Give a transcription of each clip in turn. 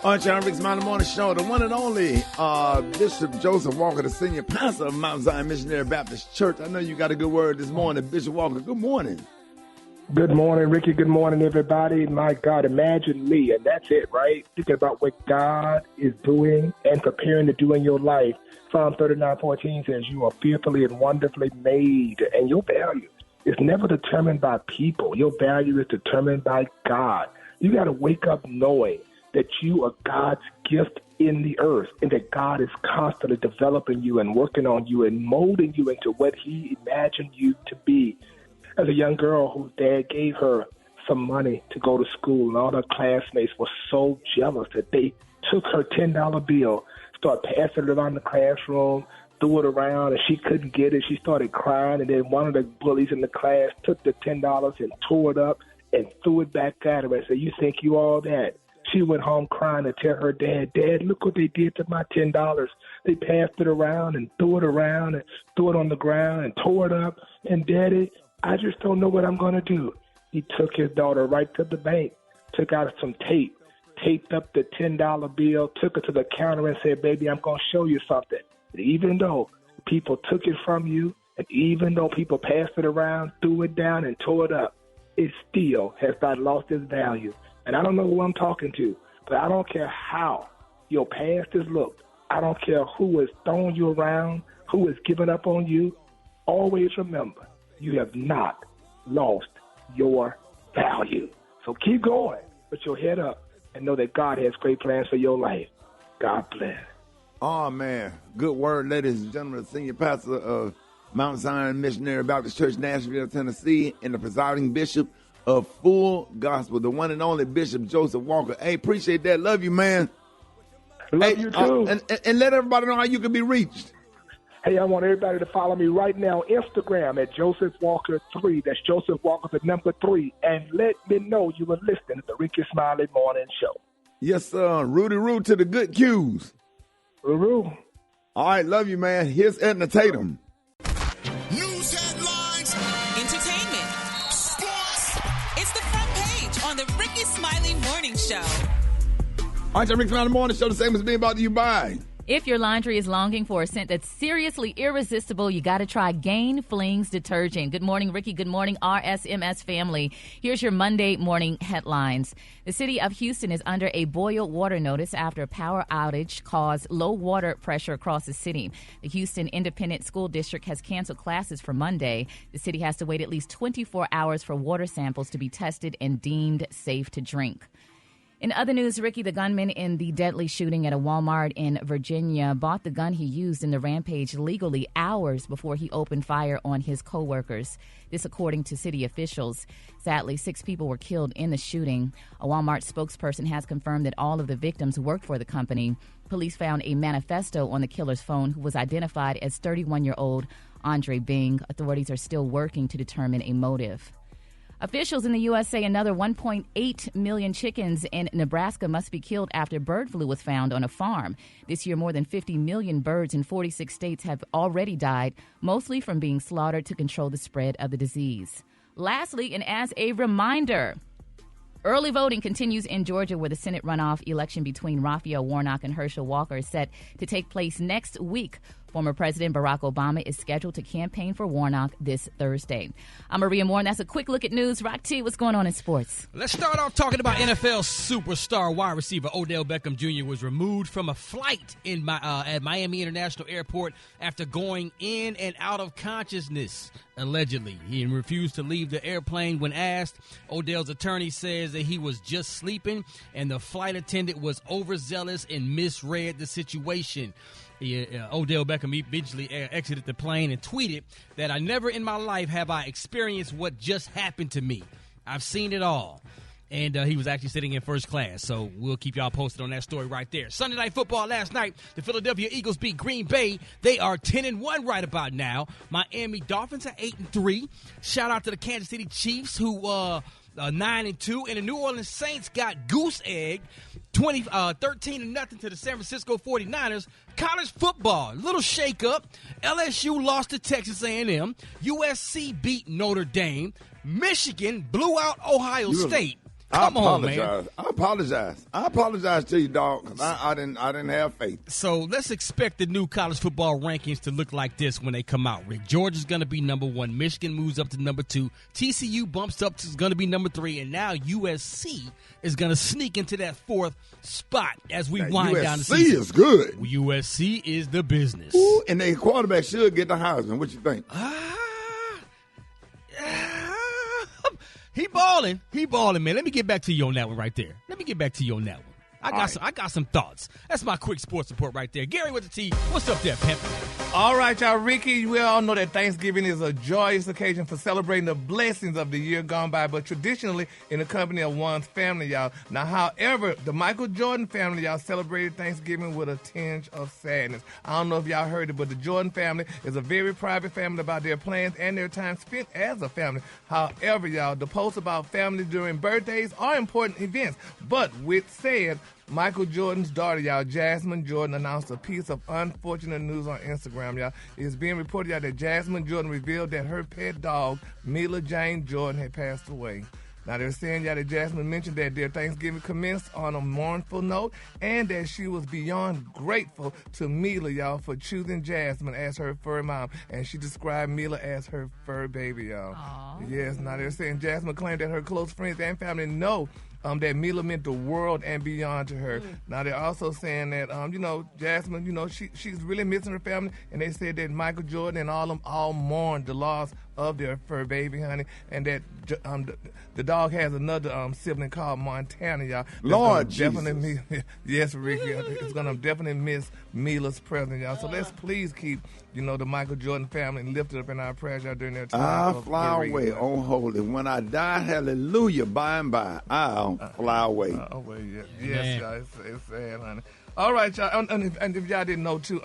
All right, y'all, Rickey Smiley Morning Show, the one and only Bishop Joseph Walker, the senior pastor of Mount Zion Missionary Baptist Church. I know you got a good word this morning, Bishop Walker. Good morning. Good morning, Ricky. Good morning, everybody. My God, imagine me, and that's it, right? Thinking about what God is doing and preparing to do in your life. Psalm 39:14 says, you are fearfully and wonderfully made, and your value is never determined by people. Your value is determined by God. You got to wake up knowing that you are God's gift in the earth and that God is constantly developing you and working on you and molding you into what he imagined you to be. As a young girl whose dad gave her some money to go to school, and all her classmates were so jealous that they took her $10 bill, started passing it around the classroom, threw it around, and she couldn't get it. She started crying, and then one of the bullies in the class took the $10 and tore it up and threw it back at her and said, you think you all that? She went home crying and tell her dad, Dad, look what they did to my $10. They passed it around and threw it around and threw it on the ground and tore it up. And Daddy, I just don't know what I'm going to do. He took his daughter right to the bank, took out some tape, taped up the $10 bill, took it to the counter and said, baby, I'm going to show you something. And even though people took it from you, and even though people passed it around, threw it down and tore it up, it still has not lost its value. And I don't know who I'm talking to, but I don't care how your past has looked. I don't care who has thrown you around, who has given up on you. Always remember, you have not lost your value. So keep going, put your head up, and know that God has great plans for your life. God bless. Oh, man. Good word, ladies and gentlemen. The senior pastor of Mount Zion Missionary Baptist Church, Nashville, Tennessee, and the presiding bishop of Full Gospel, the one and only Bishop Joseph Walker. Hey, appreciate that. Love you, man. Love you, too. And let everybody know how you can be reached. Hey, I want everybody to follow me right now on Instagram at Joseph Walker 3. That's Joseph Walker, the number 3. And let me know you were listening to the Rickey Smiley Morning Show. Yes, sir. Rudy Roo to the good cues. Roo. All right, love you, man. Here's Edna Tatum. News headlines. Entertainment. Sports. It's the front page on the Rickey Smiley Morning Show. All right, Rickey Smiley Morning Show, the same as being brought to you by. If your laundry is longing for a scent that's seriously irresistible, you got to try Gain Flings detergent. Good morning, Ricky. Good morning, RSMS family. Here's your Monday morning headlines. The city of Houston is under a boil water notice after a power outage caused low water pressure across the city. The Houston Independent School District has canceled classes for Monday. The city has to wait at least 24 hours for water samples to be tested and deemed safe to drink. In other news, Ricky, the gunman in the deadly shooting at a Walmart in Virginia, bought the gun he used in the rampage legally hours before he opened fire on his coworkers. This according to city officials. Sadly, 6 people were killed in the shooting. A Walmart spokesperson has confirmed that all of the victims worked for the company. Police found a manifesto on the killer's phone, who was identified as 31-year-old Andre Bing. Authorities are still working to determine a motive. Officials in the U.S. say another 1.8 million chickens in Nebraska must be killed after bird flu was found on a farm. This year, more than 50 million birds in 46 states have already died, mostly from being slaughtered to control the spread of the disease. Lastly, and as a reminder, early voting continues in Georgia, where the Senate runoff election between Raphael Warnock and Herschel Walker is set to take place next week. Former President Barack Obama is scheduled to campaign for Warnock this Thursday. I'm Maria Moore, and that's a quick look at news. Rock T, what's going on in sports? Let's start off talking about NFL superstar wide receiver Odell Beckham Jr. was removed from a flight at Miami International Airport after going in and out of consciousness, allegedly. He refused to leave the airplane when asked. Odell's attorney says that he was just sleeping and the flight attendant was overzealous and misread the situation. Odell Beckham eventually exited the plane and tweeted that I never in my life have I experienced what just happened to me. I've seen it all. And he was actually sitting in first class. So we'll keep y'all posted on that story right there. Sunday Night Football last night, the Philadelphia Eagles beat Green Bay. They are 10-1 right about now. Miami Dolphins are 8-3. Shout out to the Kansas City Chiefs, who 9-2, and the New Orleans Saints got goose egg 13-0 to the San Francisco 49ers. College football, little shake-up. LSU lost to Texas A&M. USC beat Notre Dame. Michigan blew out Ohio State. Come on, man. I apologize to you, dog, because I didn't have faith. So let's expect the new college football rankings to look like this when they come out, Rick. Georgia's going to be number 1. Michigan moves up to number 2. TCU bumps up to going to be number 3. And now USC is going to sneak into that 4th spot as we wind down the season. USC is good. USC is the business. Ooh, and their quarterback should get the Heisman. What you think? He balling, man. Let me get back to you on that one right there. I got some thoughts. That's my quick sports report right there. Gary with the T. What's up there, pimp? All right, y'all. Ricky, we all know that Thanksgiving is a joyous occasion for celebrating the blessings of the year gone by, but traditionally in the company of one's family, y'all. Now, however, the Michael Jordan family, y'all, celebrated Thanksgiving with a tinge of sadness. I don't know if y'all heard it, but the Jordan family is a very private family about their plans and their time spent as a family. However, y'all, the posts about family during birthdays are important events, but with said, Michael Jordan's daughter, y'all, Jasmine Jordan, announced a piece of unfortunate news on Instagram, y'all. It's being reported, y'all, that Jasmine Jordan revealed that her pet dog, Mila Jane Jordan, had passed away. Now, they're saying, y'all, that Jasmine mentioned that their Thanksgiving commenced on a mournful note and that she was beyond grateful to Mila, y'all, for choosing Jasmine as her fur mom. And she described Mila as her fur baby, y'all. Aww. Yes, now they're saying Jasmine claimed that her close friends and family know that Mila meant the world and beyond to her. Now, they're also saying that, Jasmine, she's really missing her family, and they said that Michael Jordan and all of them all mourned the loss of their fur baby, honey, and that the dog has another sibling called Montana, y'all. Lord Jesus. Yes, Ricky, it's going to definitely miss Mila's presence, y'all. So let's please keep, the Michael Jordan family lifted up in our prayers, y'all, during their time. I'll fly away, oh holy. When I die, hallelujah, by and by, I'll fly away. Yes, y'all, it's sad, honey. All right, y'all, and if y'all didn't know, too,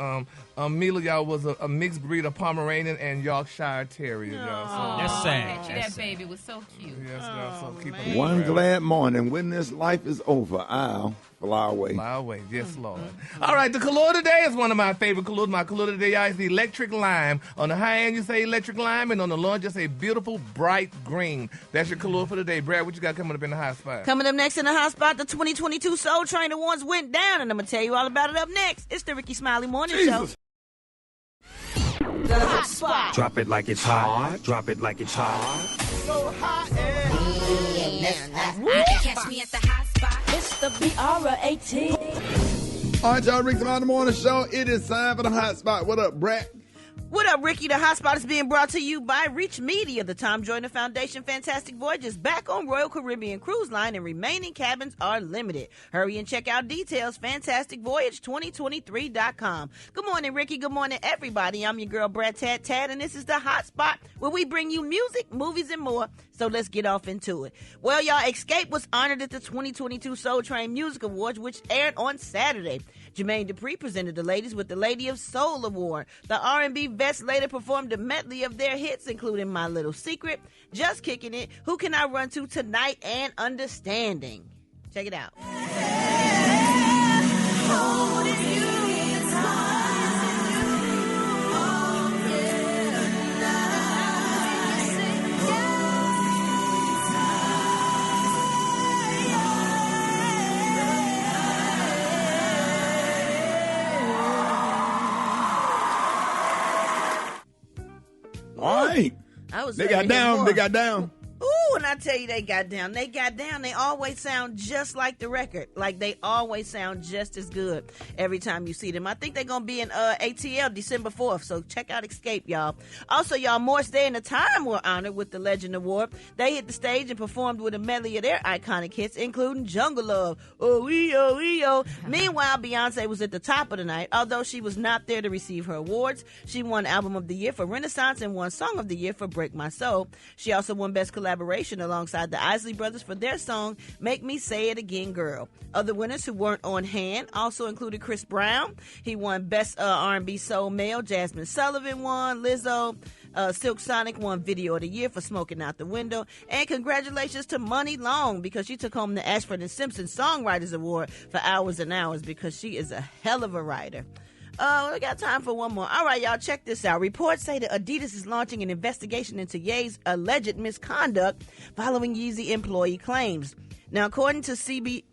Mila, y'all, was a mixed breed of Pomeranian and Yorkshire Terrier, y'all. So, that's sad. That baby was so cute. Yes, y'all, so keep it. One glad morning, when this life is over, I'll fly away. Fly away, yes, Lord. All right, the color today is one of my favorite colors. My color today, y'all, is the electric lime. On the high end, you say electric lime, and on the low end, just say beautiful, bright green. That's your color for today. Brad, what you got coming up in the hot spot? Coming up next in the hot spot, the 2022 Soul Train Awards went down, and I'm going to tell you all about it up next. It's the Rickey Smiley Morning Show. The hot spot. Drop it like it's hot. Drop it like it's hot. So hot. Catch me at the hot spot. It's the BR18. All right, y'all, Rickey Smiley Morning Show. It is time for the hot spot. What up, Brett? What up, Ricky? The hot spot is being brought to you by Reach Media. The Tom Joyner Foundation Fantastic Voyage is back on Royal Caribbean Cruise Line, and remaining cabins are limited. Hurry and check out details, fantasticvoyage2023.com. Good morning, Ricky. Good morning, everybody. I'm your girl, Brad Tad, and this is the hot spot where we bring you music, movies, and more. So let's get off into it. Well, y'all, Escape was honored at the 2022 Soul Train Music Awards, which aired on Saturday. Jermaine Dupri presented the ladies with the Lady of Soul Award. The R&B vets later performed a medley of their hits, including My Little Secret, Just Kicking It, Who Can I Run To Tonight, and Understanding. Check it out. All right. They got down. Ooh, and I tell you, they got down. They always sound just like the record. Like, they always sound just as good every time you see them. I think they're going to be in ATL December 4th, so check out Escape, y'all. Also, y'all, Morris Day and the Time were honored with the Legend Award. They hit the stage and performed with a medley of their iconic hits, including Jungle Love, Oh. Meanwhile, Beyonce was at the top of the night. Although she was not there to receive her awards, she won Album of the Year for Renaissance and won Song of the Year for Break My Soul. She also won Best Collaboration alongside the Isley Brothers for their song Make Me Say It Again Girl. Other winners who weren't on hand also included Chris Brown. He won Best R&B Soul Male. Jasmine Sullivan won. Lizzo. Silk Sonic won Video of the Year for Smoking Out the Window. And congratulations to Money Long, because she took home the Ashford and Simpson Songwriters Award for Hours and Hours, because she is a hell of a writer. We got time for one more. All right, y'all, check this out. Reports say that Adidas is launching an investigation into Ye's alleged misconduct following Yeezy employee claims. Now, according to CNBC,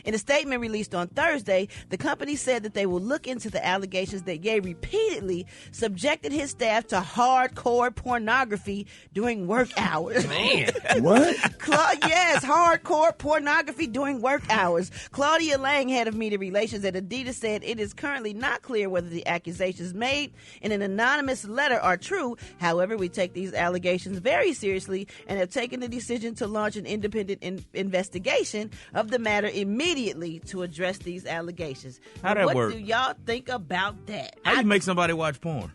in a statement released on Thursday, the company said that they will look into the allegations that Ye repeatedly subjected his staff to hardcore pornography during work hours. Man. What? Yes, hardcore pornography during work hours. Claudia Lang, head of media relations at Adidas, said it is currently not clear whether the accusations made in an anonymous letter are true. However, we take these allegations very seriously and have taken the decision to launch an independent investigation of the matter immediately to address these allegations. How that what work? do y'all think about that? How you make somebody watch porn?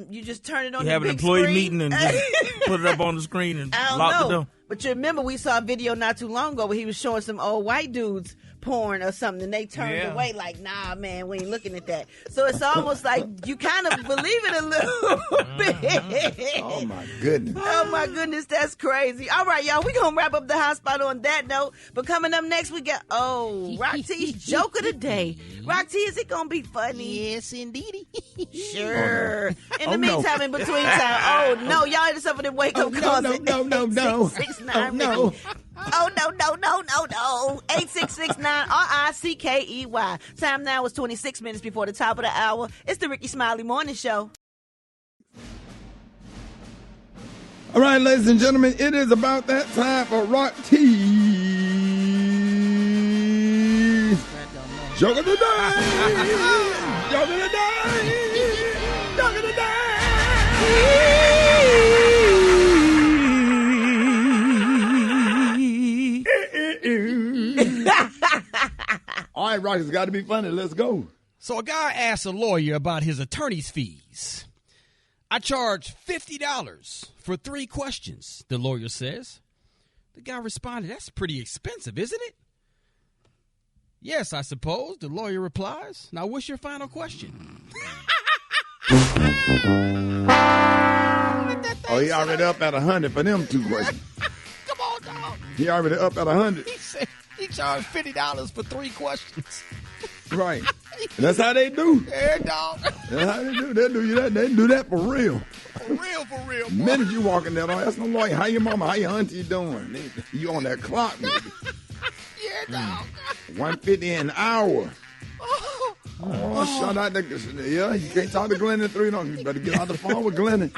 You just turn it on You the have an big employee screen? meeting and just put it up on the screen and I don't lock know. the door. But you remember we saw a video not too long ago where he was showing some old white dudes porn or something, and they turned away like, nah, man, we ain't looking at that. So it's almost like you kind of believe it a little bit. Oh, my goodness. Oh, my goodness, that's crazy. All right, y'all, we're going to wrap up the hot spot on that note. But coming up next, we got, Rock T's joke of the day. Rock T, is it going to be funny? Yes, indeed. Sure. In the meantime, in between time, y'all ain't some of them wake up calls. No. 866-9 no. Oh, no. 866-9-RICKEY. Time now is 26 minutes before the top of the hour. It's the Rickey Smiley Morning Show. All right, ladies and gentlemen, it is about that time for Rock T's Joke of the Day. Joke of the Day. Joke of the Day. All right, Rock, it's got to be funny. Let's go. So a guy asked a lawyer about his attorney's fees. I charge $50 for 3 questions, the lawyer says. The guy responded, that's pretty expensive, isn't it? Yes, I suppose, the lawyer replies. Now, what's your final question? Oh, he already up at 100 for them 2 questions. Come on, dog. He already up at 100. He said he charged $50 for 3 questions. Right. That's how they do. Yeah, dog. That's how they do. They do that. They do that for real. For real, boy. The minute you walk in there, don't ask no lawyer, how your mama, how your auntie doing? You on that clock, baby. Yeah, dog. $150 an hour. Shout out to, you can't talk to Glenn in 3. No, you better get on the phone with Glenn.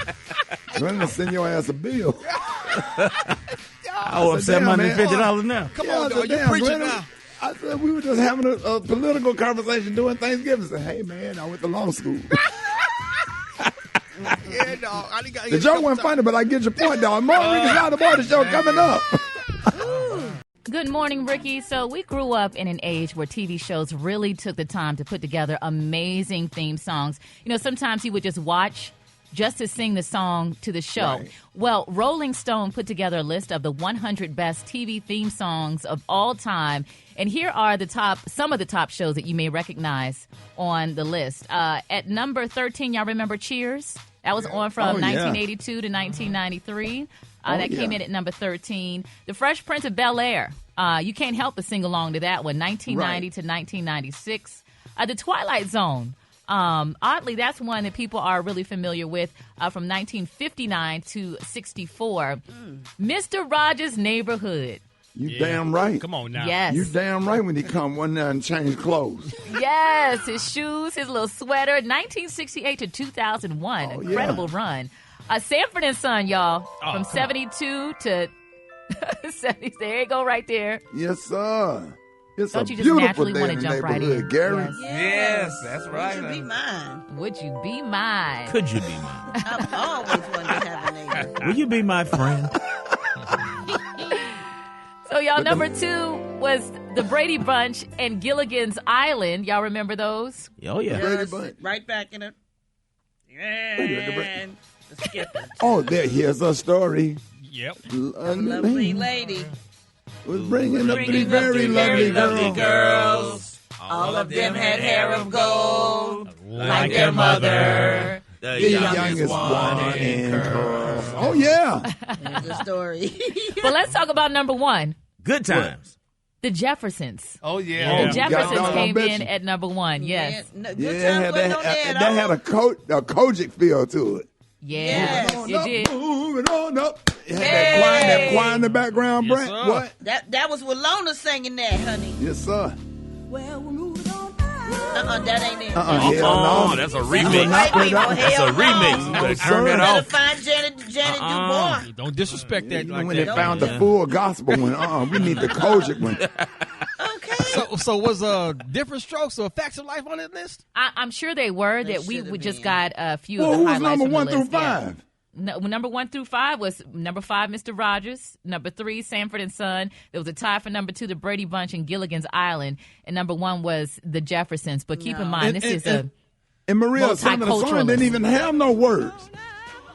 Glenn will send your ass a bill. I owe him $750 now. Come on, dog. You preaching Glenn, now. I said we were just having a political conversation during Thanksgiving. I said, hey, man, I went to law school. Yeah, dog. The joke wasn't funny, but I get your point, dog. More Rickey Smiley Morning Show coming up. Good morning, Ricky. So we grew up in an age where TV shows really took the time to put together amazing theme songs. You know, sometimes you would just watch just to sing the song to the show. Right. Well, Rolling Stone put together a list of the 100 best TV theme songs of all time. And here are some of the top shows that you may recognize on the list. At number 13, y'all remember Cheers? That was on from 1982 to 1993. That came in at number 13. The Fresh Prince of Bel-Air. You can't help but sing along to that one, 1990 to 1996. The Twilight Zone. Oddly, that's one that people are really familiar with from 1959 to 64. Mr. Rogers' Neighborhood. You damn right. Come on now. Yes. You damn right when he come one night and change clothes. Yes, his shoes, his little sweater, 1968 to 2001. Incredible run. Sanford and Son, y'all, from 72 to 70. There you go right there. Yes, sir. It's Don't a you just beautiful naturally day want in to the jump right neighborhood, in? Gary. Yes, that's right. Would you be mine? Would you be mine? Could you be mine? I've always wanted to have a neighbor. Will you be my friend? So, y'all, number 2 was the Brady Bunch and Gilligan's Island. Y'all remember those? Oh, yeah. Brady Bunch. Right back in it. And the skipper. Oh, here's a story. Yep. Lovely lady. Was bringing up 3 very lovely girls. All of them had hair of gold, like their mother. The youngest one in curls. Oh, yeah. There's the story. But let's talk about number 1, Good times. the Jeffersons. Oh, yeah. The Jeffersons Goddamn, came I bet in you. at number 1, yes. Yeah, no, good Yeah, times wasn't on there that at all. had a Kojic feel to it. Yeah, Moving you on did. up, moving on up. It had that choir in the background, Yes, Brent. sir. What? That was Walona singing that, honey. Yes, sir. That ain't it. Hell no. That's a That's remix. white people. That's Hell a remix. no. You better sir. turn that Better off. find Janet Dubois. Don't disrespect that like When that. they found the full gospel one, we need the Kojic one. Okay. So was different strokes or facts of life on that list? I'm sure they were. They That we should've just been. got a few Well, of who the was highlights number from the 1 through list. Yeah. 5? No, number 1 through 5 was number 5, Mr. Rogers. Number 3, Sanford and Son. There was a tie for number 2, the Brady Bunch and Gilligan's Island. And number 1 was the Jeffersons. But keep in mind, this is a And Maria, Seven of the Sun didn't even have no words.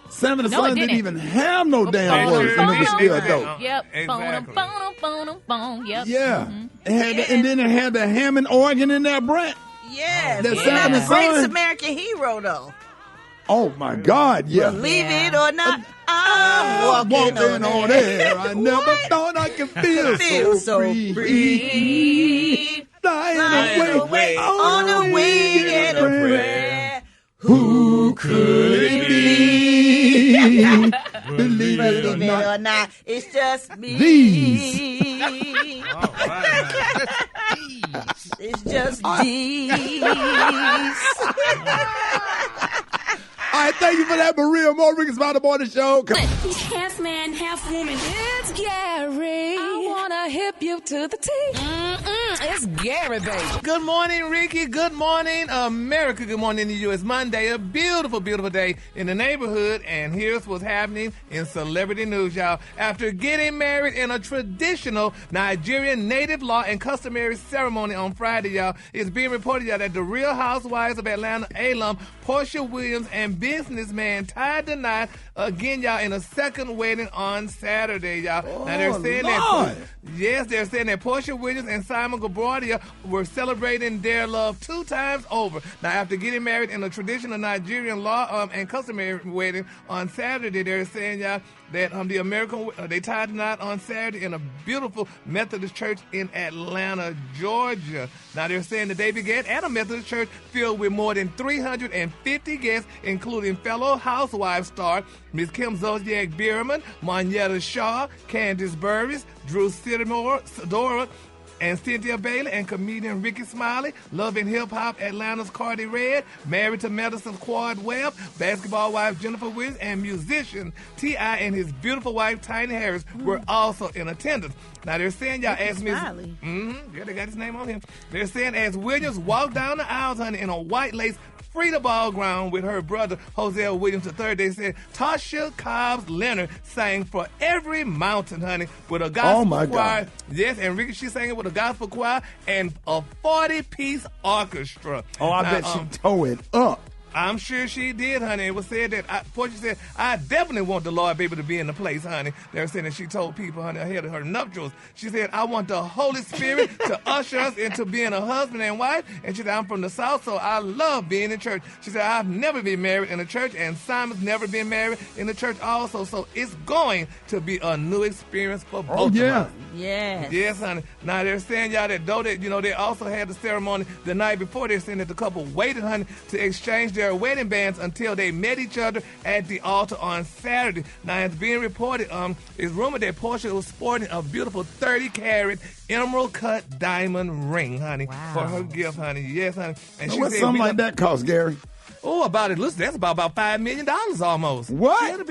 Seven of the No, it Sun didn't didn't. even have no damn words. And it was still dope. Yep. Exactly. Boom. Yep. Yeah. It had and then it had the Hammond organ in there, Brent. Yeah. That yeah. Seven of the Greatest Sun. American hero, though. Oh, my God, yeah. Believe it or not, I'm walking on air. I never thought I could feel so free. Flying away on a wing and a prayer. Who could it be? Believe it or Believe it or not. not, it's just me. These. It's just these. All right, thank you for that, Maria. More Rickey Smiley Morning Show. Half man, half woman. It's Gary. I wanna hip you to the T. It's Gary, baby. Good morning, Ricky. Good morning, America. Good morning in the U.S. Monday, a beautiful, beautiful day in the neighborhood. And here's what's happening in celebrity news, y'all. After getting married in a traditional Nigerian native law and customary ceremony on Friday, y'all, it's being reported, y'all, that the Real Housewives of Atlanta alum Portia Williams and businessman tied the knot again, y'all, in a second wedding on Saturday, y'all. Now they're saying that, yes, they're saying that Portia Williams and Simon Gabardia were celebrating their love 2 times over. Now, after getting married in a traditional Nigerian law and customary wedding on Saturday, they're saying, y'all, that the American they tied the knot on Saturday in a beautiful Methodist church in Atlanta, Georgia. Now they're saying that they began at a Methodist church filled with more than 350 guests, including fellow Housewives star Miss Kim Zolciak Bierman, Monietta Shaw, Candice Burris, Drew Sidora, and Cynthia Bailey, and comedian Rickey Smiley, Love and Hip Hop Atlanta's Cardi Red, married to Medicine's Quad Webb, basketball wife Jennifer Williams, and musician T.I. and his beautiful wife Tiny Harris were also in attendance. Now they're saying, y'all, as Miss, yeah, they got his name on him. They're saying as Williams walked down the aisles, honey, in a white lace Frida ball ground with her brother Hosea Williams III, they said Tasha Cobbs Leonard sang For Every Mountain, honey, with a gospel choir. God. Yes, and Ricky, she sang it with a gospel choir and a 40-piece orchestra. Oh, I bet she tore it up. I'm sure she did, honey. It was said that, Portia said, I definitely want the Lord baby to be in the place, honey. They were saying that she told people, honey, ahead of her nuptials. She said, I want the Holy Spirit to usher us into being a husband and wife. And she said, I'm from the South, so I love being in church. She said, I've never been married in a church, and Simon's never been married in the church also. So it's going to be a new experience for both of us. Yes. Yes, honey. Now, they're saying, y'all, that though that, they also had the ceremony the night before, they're saying that the couple waited, honey, to exchange their wedding bands until they met each other at the altar on Saturday. Now, it's being reported, it's rumored that Portia was sporting a beautiful 30-carat emerald-cut diamond ring, honey, for her gift, honey. Yes, honey. And she What said, something like that cost, Gary? Oh, that's about $5 million almost. What? Just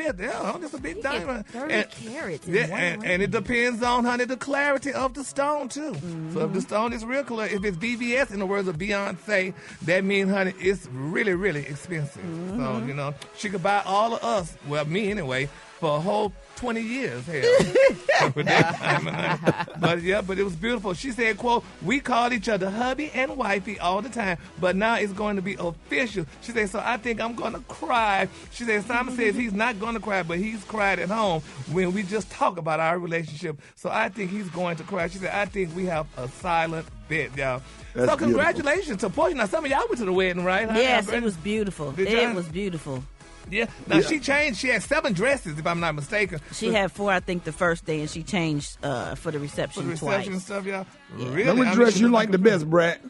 a big diamond. 30 carats. And it depends on, honey, the clarity of the stone, too. So if the stone is real clear, if it's BVS, in the words of Beyonce, that means, honey, it's really, really expensive. So, she could buy all of us, well, me anyway, for a whole 20 years, hell. With that diamond, honey. But it was beautiful. She said, quote, we called each other hubby and wifey all the time, but now it's going to be official. She said, so I think I'm going to cry. She said, Simon says he's not going to cry, but he's cried at home when we just talk about our relationship. So I think he's going to cry. She said, I think we have a silent bet, y'all. That's so congratulations to Portia. Now, some of y'all went to the wedding, right? Yes, it was beautiful. It was beautiful. Yeah. Now, she changed. She had 7 dresses, if I'm not mistaken. She had 4, I think, the first day, and she changed for the reception and twice. stuff, y'all. Yeah. Really? Now, which dress you like the best, Brad?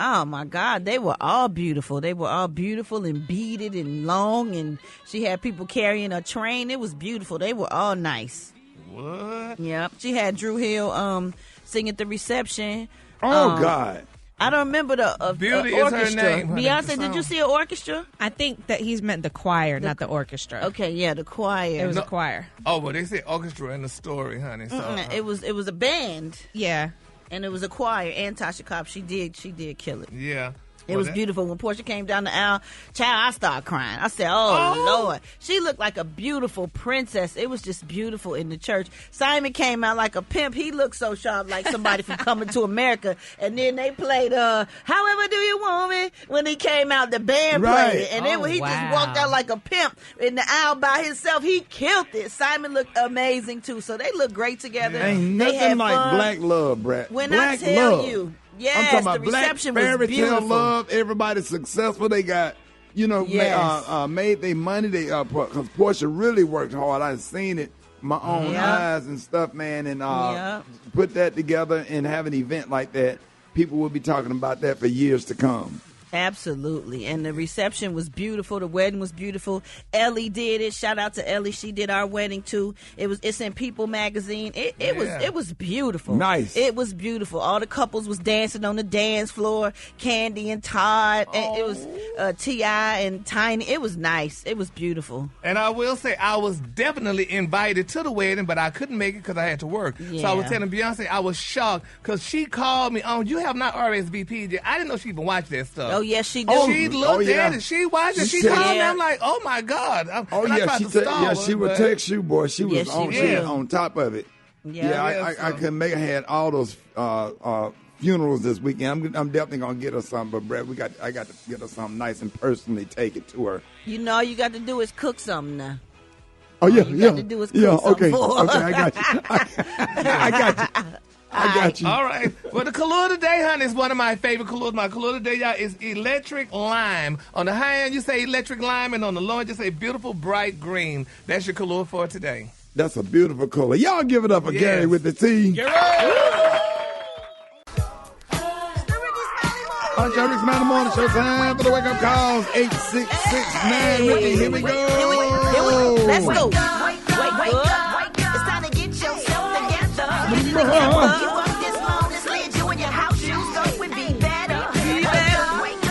Oh my God, they were all beautiful. They were all beautiful and beaded and long, and she had people carrying a train. It was beautiful. They were all nice. What? Yep. She had Drew Hill sing at the reception. Oh God. I don't remember the Beauty is her orchestra. name, honey, Beyonce, the did you song. see an orchestra? I think that he's meant the choir, not the orchestra. Okay, yeah, the choir. It was a choir. Oh, well, they said orchestra in the story, honey. So It was a band. Yeah. And it was a choir. And Tasha Cobb, she did kill it. yeah. It was beautiful. When Portia came down the aisle, child, I started crying. I said, oh, Lord. She looked like a beautiful princess. It was just beautiful in the church. Simon came out like a pimp. He looked so sharp, like somebody from Coming to America. And then they played However Do You Want Me? When he came out, the band played it. And he just walked out like a pimp in the aisle by himself. He killed it. Simon looked amazing, too. So they looked great together. Ain't They had nothing like fun. black love, Brett. When black I tell love. you. I'm Yes, talking about the reception black was fairy tale beautiful. love. Everybody's successful. They got, Yes. made their money. They because Portia really worked hard. I've seen it with my own eyes and stuff, man. And put that together and have an event like that. People will be talking about that for years to come. Absolutely. And the reception was beautiful. The wedding was beautiful. Ellie did it. Shout out to Ellie. She did our wedding too. It's in People magazine. It was beautiful. Nice. It was beautiful. All the couples was dancing on the dance floor. Candy and Todd. And it was T.I. and Tiny. It was nice. It was beautiful. And I will say, I was definitely invited to the wedding, but I couldn't make it because I had to work. So I was telling Beyonce, I was shocked because she called me on, you have not RSVP'd yet. I didn't know she even watched that stuff. Oh, yes, she did. She looked at it. She watched it. She called me. I'm like, oh, my God. She would text you, boy. She was on top of it. I couldn't make her. Had all those funerals this weekend. I'm definitely gonna get her something, but Brett, I got to get her something nice and personally take it to her. All you got to do is cook something now. Oh yeah, you got to do is cook okay, something for her. I got you. I got you. I got you. All right. Well, the color today, honey, is one of my favorite colors. My color today, y'all, is electric lime. On the high end, you say electric lime, and on the low end, you say beautiful bright green. That's your color for today. That's a beautiful color. Y'all give it up for Gary with the T. Gary! Rickey Smiley Morning Show, time for the wake up calls. 8669 Rickey. Here we go. Let's go. Wake up. It's time to get yourself together. You up this long, this lid, you in your house shoes, so we be better.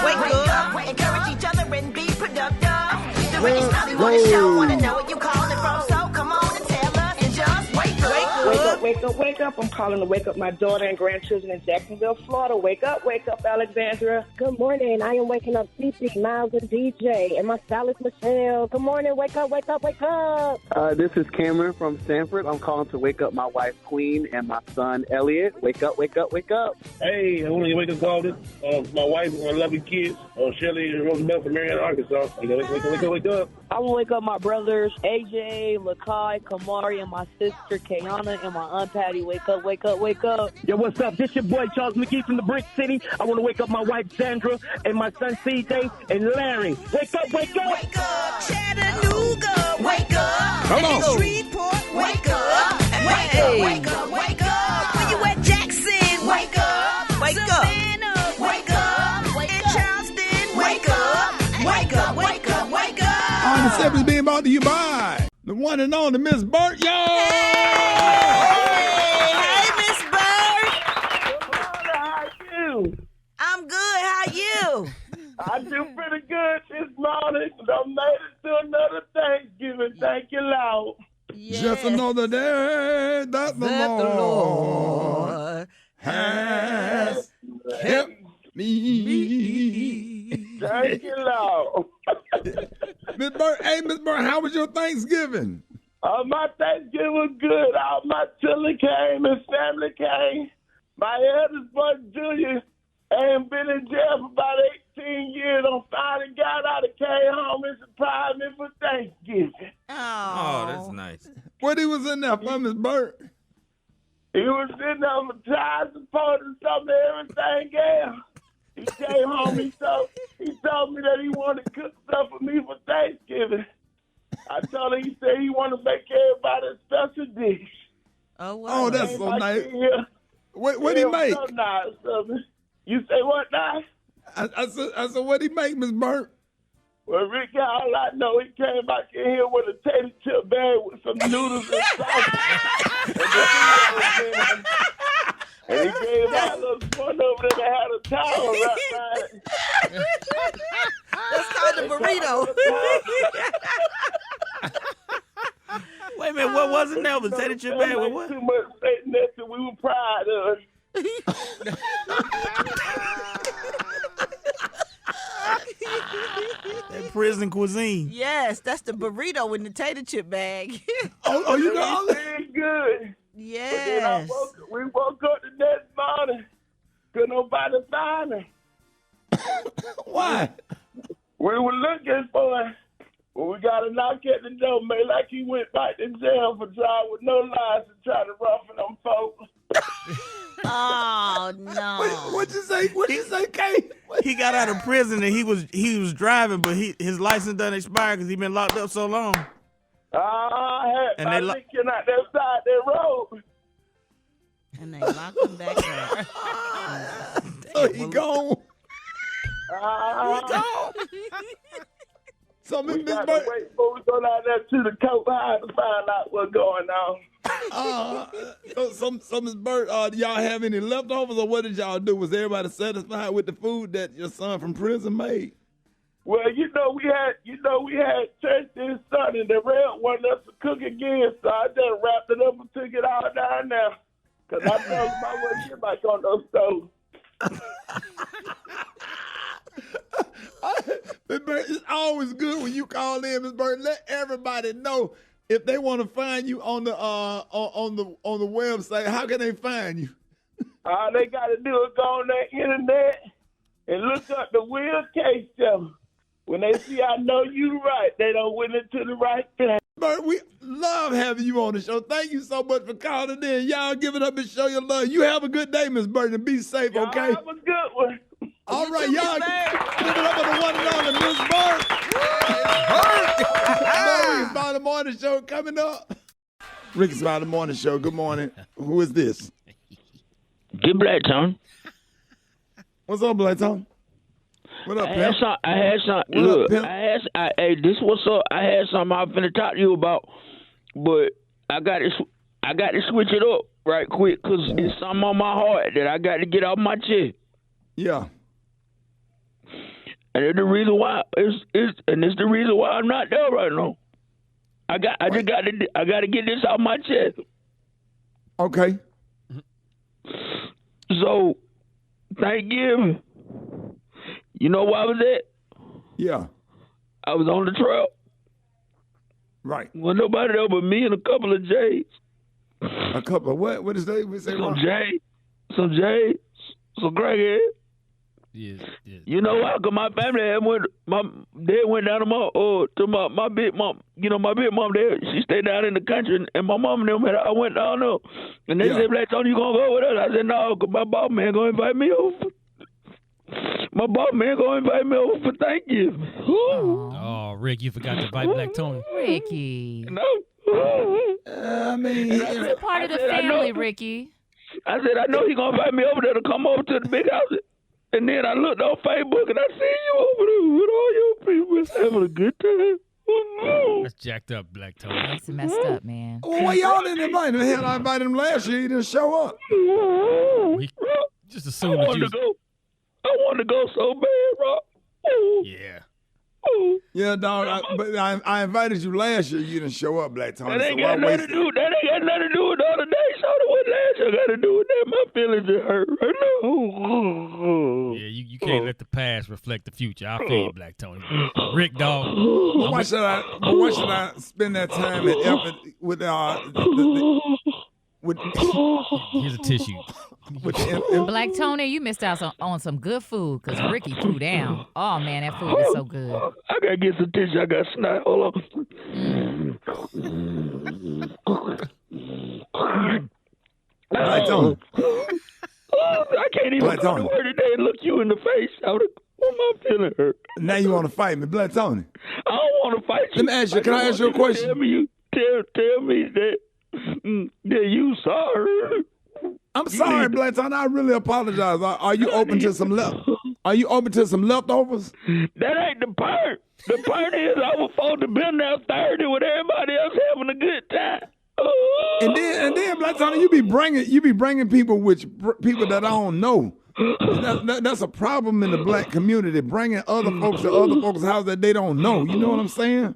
Wake up. Encourage each other and be productive. The Rickey Smiley Morning Show, wanna know where you calling from, so come on and tell us and just wake up. Wake up. I'm calling to wake up my daughter and grandchildren in Jacksonville, Florida. Wake up, Alexandra. Good morning. I am waking up CC, Miles, and DJ, and my stylist, Michelle. Good morning. Wake up. This is Cameron from Stanford. I'm calling to wake up my wife, Queen, and my son, Elliot. Wake up. Hey, I want to wake up call this. My wife and my lovely kids, Shirley and Roosevelt from Marianna, Arkansas. Wake up. I want to wake up my brothers, AJ, Lakai, Kamari, and my sister, Kayana, and my Aunt Patty. Wake up. Yo, what's up? This your boy, Charles McGee from the Brick City. I want to wake up my wife, Sandra, and my son, CJ, and Larry. Wake up. Wake up, Chattanooga. Wake up. Come on. Shreveport. Wake up. Wake up. When you at Jackson. Wake up. Savannah. Wake up. In Charleston. Wake up. On the 7 being brought to you by the one and only Miss Burt. Yo! Hey, Miss Bird. How you? I'm good. How you? I do pretty good this morning. I made it to another Thanksgiving. Thank you, Lord. Just another day that the Lord has kept me. Thank you, Lord. Miss Burt, how was your Thanksgiving? My Thanksgiving was good. All my children came, his family came. My eldest boy, Junior, ain't been in jail for about 18 years. I finally got out and came home and surprised me for Thanksgiving. Oh, that's nice. What he was in there for, Miss Burt? He was sitting there for child support and something, everything else. He came home, he told me that he wanted to cook stuff for me for Thanksgiving. I told him, he said he wanted to make everybody a special dish. Oh, wow. Oh, that's so nice. What did he make? So nice. You say what now? I said, what he make, Miss Burt? Well, Ricky, all I know, he came back in here with a tater chip bag with some noodles and sausage. And he gave my little spoon over there that had a towel wrapped around it. That's called a burrito. Wait a minute, what was it now? Potato chip bag? What? Too much Satan that we were proud of. That prison cuisine. Yes, that's the burrito in the tater chip bag. Oh, you know, very good. Yes. But then we woke up the next morning, couldn't nobody find her. Why? We were looking for her. Well, we got a knock at the door, man, like he went back to jail for driving with no license, trying to roughen them folks. Oh no! What'd you say? What'd you say, Kay? He got out of prison and he was driving, but his license doesn't expire because he been locked up so long. And they looking out that side that road. And they locked him back up. Oh, he gone. He gone. So we got to wait before we go down there to the coat high to find out what's going on. So Ms. Burt, do y'all have any leftovers, or what did y'all do? Was everybody satisfied with the food that your son from prison made? Well, we had church this Sunday. The red wanted us to cook again, so I just wrapped it up and took it all down there. Because I told him I wouldn't get back on those stoves. Ms. Burt, it's always good when you call in, Ms. Burt. Let everybody know if they want to find you on the website. How can they find you? All they got to do is go on the internet and look up the Will Case Show. When they see I know you right, they don't went into the right place. Burt, we love having you on the show. Thank you so much for calling in. Y'all give it up and show your love. You have a good day, Ms. Burt, and be safe, okay? Y'all have a good one. All right, y'all give it up for the one and only Ms. Burt. Rickey Smiley Morning Show coming up. Rickey Smiley Morning Show, good morning. Who is this? Good Black Tone. What's up, Black Tone? What up, pimp? I had some. Look, hey, this what's up. I had something I was finna talk to you about, but I got to switch it up right quick because it's something on my heart that I got to get off my chest. Yeah. And it's the reason why it's the reason why I'm not there right now. I got to get this off my chest. Okay. So, Thanksgiving. You know where I was at? Yeah. I was on the trail. Right. Well, nobody there but me and a couple of J's. A couple of what? What is they? Some J's. Some crackhead. Yes. You know why? Because my family they went down to my big mom. You know, my big mom there, she stayed down in the country, and my mom and them, I went down there. And they said, Black Tony, you going to go with us? I said, no, because my boss man going to invite me over. My boss man going to invite me over for Thanksgiving. Oh, Rick, you forgot to invite Black Tony. Ricky. No. I mean, it's a part of the family, Ricky. I said, I know he going to invite me over there to come over to the big house. And then I looked on Facebook and I see you over there with all your people having a good time. That's jacked up, Black Tony. That's messed up, man. Well, y'all didn't invite him. Hell, I invited him last year. He didn't show up. We just assumed that you was... I wanted to go so bad, Rob. Yeah. Yeah, dog. But I invited you last year. You didn't show up, Black Tony. That ain't got nothing to do with the other day. So what last year got to do with that? My feelings are hurt right now. Yeah, you can't let the past reflect the future. I feel you, Black Tony. Rick, dog. Why should I spend that time and effort with Here's a tissue. Black Tony, you missed out on some good food because Ricky threw down. Oh, man, that food is so good. I got to get some tissue. I got snot. Hold on. Black Tony. I can't even go to work today and look you in the face. My feeling hurt. Now you want to fight me, Black Tony? I don't want to fight you. Let me ask you. Can I ask you a question? Tell me that you sorry. I'm sorry, Black Tony. I really apologize. Are you open to some love? Are you open to some leftovers? That ain't the part. The part is I was supposed to be there Thursday with everybody else having a good time. And then, Black Tony, you be bringing people people that I don't know. That's a problem in the black community, bringing other folks to other folks' house that they don't know. You know what I'm saying?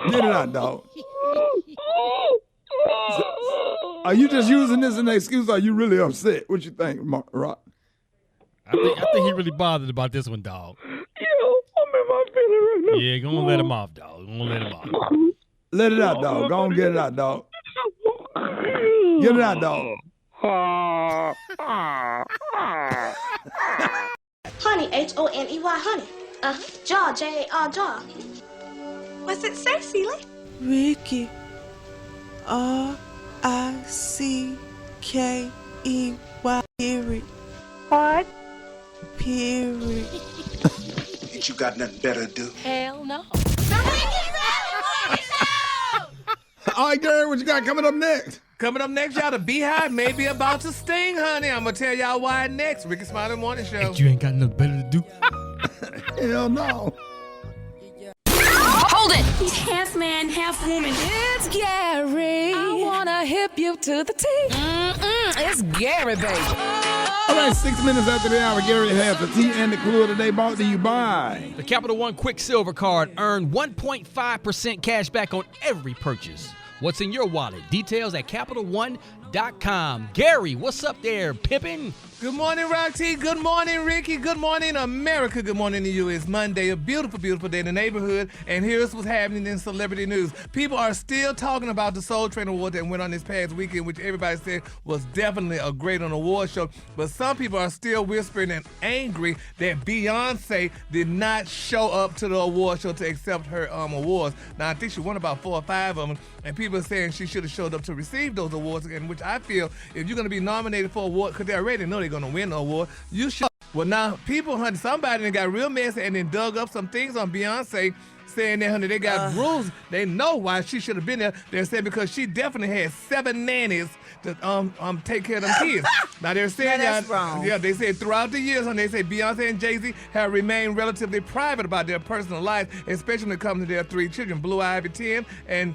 Get it out, dog. Are you just using this as an excuse, or are you really upset? What you think, Rock? I think he really bothered about this one, dog. Yo, I'm in my feeling right now. Yeah, go on, let him off, dog. Go on, let him off. Let it out, dog. Go on, get it out, dog. Get it out, dog. Honey, Honey. Honey. Jaw, Jar, Jaw. What's it say, Celie? Rickey. R-I-C-K-E-Y. Period. What? Period. Ain't you got nothing better to do? Hell no. All right, Gary, what you got coming up next? Coming up next, y'all, the Beehive may be about to sting, honey. I'm going to tell y'all why next. Rickey Smiley Morning Show. Ain't you ain't got nothing better to do? Hell no. Hold it. He's half man, half woman. It's Gary. I wanna hip you to the T. It's Gary, baby. All right, 6 minutes after the hour, Gary has the tea and the clue of the day brought to you by the Capital One Quicksilver Card. Earn 1.5% cash back on every purchase. What's in your wallet? Details at CapitalOne.com. Gary, what's up there, pimpin'? Good morning, Rock T. Good morning, Ricky. Good morning, America. Good morning to you. It's Monday, a beautiful, beautiful day in the neighborhood. And here's what's happening in celebrity news. People are still talking about the Soul Train Award that went on this past weekend, which everybody said was definitely a great award show. But some people are still whispering and angry that Beyonce did not show up to the award show to accept her awards. Now, I think she won about 4 or 5 of them. And people are saying she should have showed up to receive those awards, and which I feel if you're going to be nominated for an award, because they already know they're going to win the award, you should. Well, now, people, honey, somebody that got real messy and then dug up some things on Beyonce saying that, honey, they got rules. They know why she should have been there. They're saying because she definitely had 7 nannies to take care of them kids. Now, they're saying that's wrong. Yeah, they said throughout the years, honey, they say Beyonce and Jay-Z have remained relatively private about their personal lives, especially when it comes to their 3 children, Blue Ivy 10 and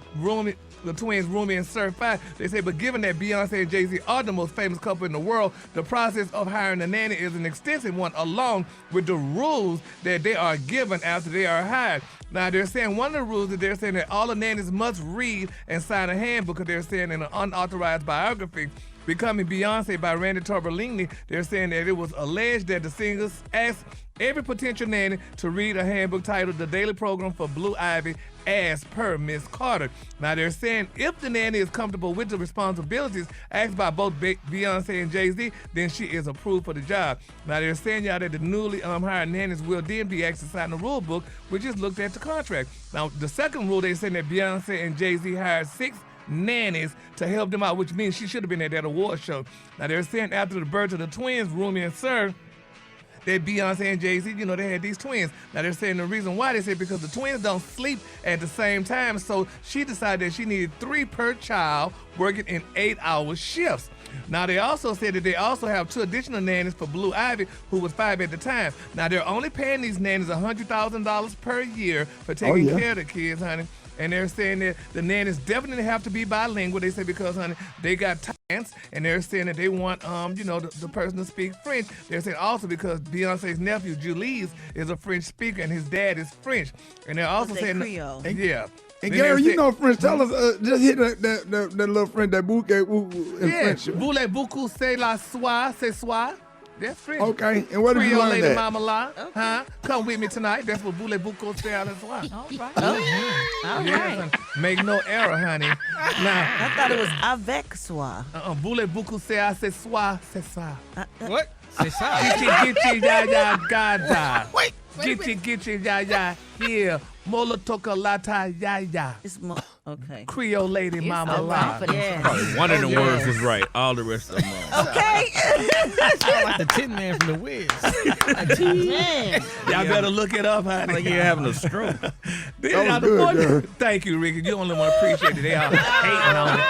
the twins Rumi and Sir 5. They say, but given that Beyonce and Jay-Z are the most famous couple in the world, the process of hiring a nanny is an extensive one, along with the rules that they are given after they are hired. Now, they're saying one of the rules that they're saying that all the nannies must read and sign a handbook, because they're saying in an unauthorized biography, Becoming Beyonce by Randy Torbellini, they're saying that it was alleged that the singers asked every potential nanny to read a handbook titled The Daily Program for Blue Ivy as per Miss Carter. Now, they're saying if the nanny is comfortable with the responsibilities asked by both Beyonce and Jay-Z, then she is approved for the job. Now, they're saying, y'all, that the newly hired nannies will then be asked to sign the rule book, which is looked at the contract. Now, the second rule, they're saying that Beyonce and Jay-Z hired 6 nannies to help them out, which means she should have been at that award show. Now, they're saying after the birth of the twins, Rumi and Sir, that Beyonce and Jay-Z, you know, they had these twins. Now, they're saying the reason why, they said because the twins don't sleep at the same time, so she decided that she needed 3 per child working in 8-hour shifts. Now, they also said that they also have 2 additional nannies for Blue Ivy, who was 5 at the time. Now, they're only paying these nannies $100,000 per year for taking care of the kids, honey. And they're saying that the nannies definitely have to be bilingual. They say because, honey, they got talents, and they're saying that they want, the person to speak French. They're saying also because Beyonce's nephew, Julius, is a French speaker, and his dad is French. And they're also saying, Creole. Yeah. And Gary, you know French. Tell us, just hit that little French, that bouquet in French. Voulez-vous c'est la soie, c'est soir? That's French. Okay, and where did you Creole learn lady that? Mama La, huh? Come with me tonight. That's what voulez-vous c'est la soir. All right. All right. Make no error, honey. Now, I thought it was avec soi. Voulez-vous c'est soir, c'est ça. What? C'est ça. Gitchy, ya, gaza. Wait. Gitchy, ya, here. Molotoka lata, ya. It's okay. Creole lady Mama La. Probably one of the words was right. All the rest of them wrong. Okay. Sound like the Tin Man from the Wiz. Y'all better look it up, honey. Like you're having a stroke. That was good, Thank you, Ricky. You only want to appreciate it. They all hating on it.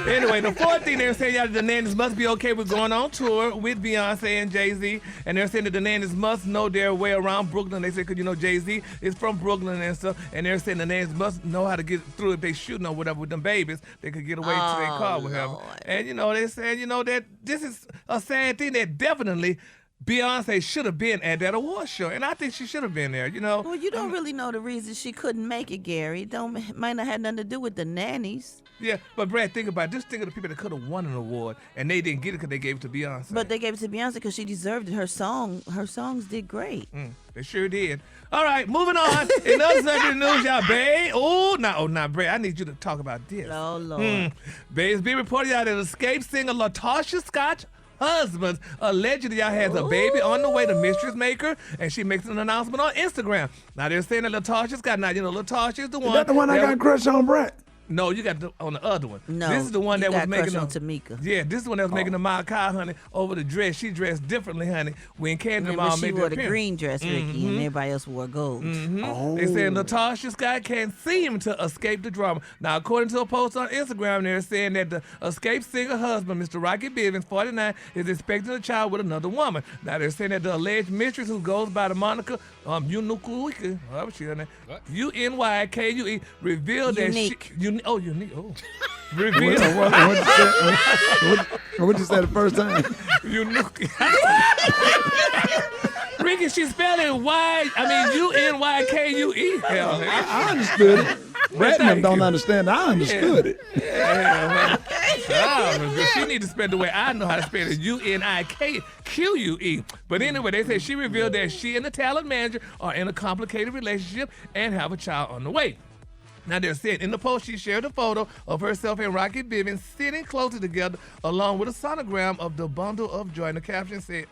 Anyway, the fourth thing they're saying, y'all, the nannies must be okay with going on tour with Beyonce and Jay-Z. And they're saying that the nannies must know their way around Brooklyn. They say, because, you know, Jay-Z is from Brooklyn and stuff. And they're saying the nannies must know how to get through if they shooting or whatever with them babies. They could get away to their car, whatever. And, you know, they're saying, you know, that this is a sad thing that definitely Beyonce should have been at that award show, and I think she should have been there, you know. Well, you don't really know the reason she couldn't make it, Gary. Might not have nothing to do with the nannies. Yeah, but Brad, think about it. Just think of the people that could have won an award, and they didn't get it because they gave it to Beyonce. But they gave it to Beyonce because she deserved it. Her songs did great. They sure did. All right, moving on. In other Sunday news, y'all, babe. Now, Brad, I need you to talk about this. Oh, Lord. Babe, it's being reported out that Escape singer LaTocha Scott's husband allegedly has a baby on the way to Mistress Maker, and she makes an announcement on Instagram. Now they're saying that LaTocha Scott. Now you know LaTocha is the one. Is that the one I got crushed on, Brett? No, you got on the other one. No, this is the one that was making on Tamika. Yeah, this is the one that was making the mild cow, honey, over the dress. She dressed differently, honey. When Candy Remember, Mom she made wore the the green dress, Ricky, and everybody else wore gold. They saying LaTocha Scott can't seem to escape the drama. Now, according to a post on Instagram, they're saying that the Escape singer husband, Mr. Rickey Smiley, 49, is expecting a child with another woman. Now, they're saying that the alleged mistress, who goes by the moniker Unyque, U-N-Y-K-U-E, revealed that Unique. Unique. Oh. Revealed. What'd you say the first time? Unique. Ricky, she spelled it U-N-Y-K-U-E. I understood it. Brett don't understand. I understood it. She need to spell it the way I know how to spell it, U-N-I-K-Q-U-E. But anyway, they say she revealed that she and the talent manager are in a complicated relationship and have a child on the way. Now, they're saying in the post, she shared a photo of herself and Rickey Smiley sitting closer together, along with a sonogram of the bundle of joy. And the caption said,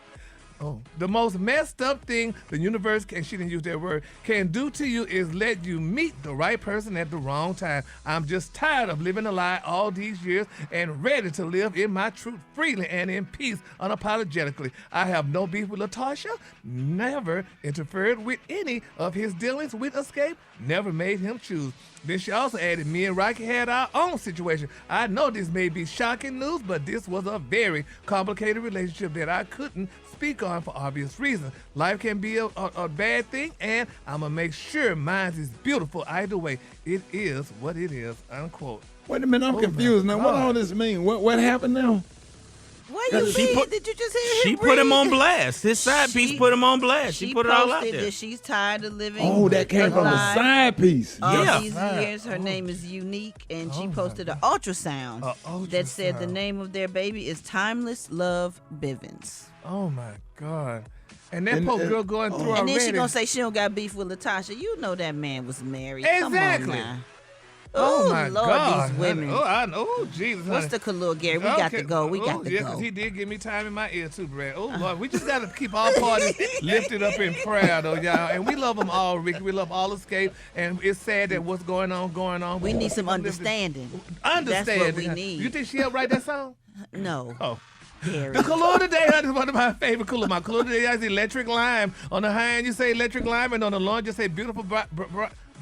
the most messed up thing the universe, and she didn't use that word, can do to you is let you meet the right person at the wrong time. I'm just tired of living a lie all these years and ready to live in my truth freely and in peace unapologetically. I have no beef with LaTocha, never interfered with any of his dealings with Escape, never made him choose. Then she also added, me and Rickey had our own situation. I know this may be shocking news, but this was a very complicated relationship that I couldn't speak on for obvious reasons. Life can be a bad thing, and I'm going to make sure mine is beautiful either way. It is what it is, unquote. Wait a minute, I'm confused now. What all this mean? What happened now? What you mean? Did you just hear him? She put him on blast. His side piece put him on blast. She put it all out there. That she's tired of living. Oh, that came from the side piece. All these years, her name is Unique, and she posted an ultrasound that said the name of their baby is Timeless Love Bivens. Oh my God. And that poor girl going through already. And then she gonna say she don't got beef with LaTocha. You know that man was married. Exactly. Come on now. Oh my Lord, God. these women. I know. Oh, Jesus. What's the color, Gary? We got to go. We got to go. Because he did give me time in my ear, too, Brad. Oh, Lord. We just got to keep all parties lifted up in prayer, though, y'all. And we love them all, Ricky. We love all Escape. And it's sad that what's going on. We need some understanding. Understanding. That's what we need. You think she helped write that song? No. Oh. Gary. The color today is one of my favorite colors. My color today is electric lime. On the high end, you say electric lime, and on the lawn, you say beautiful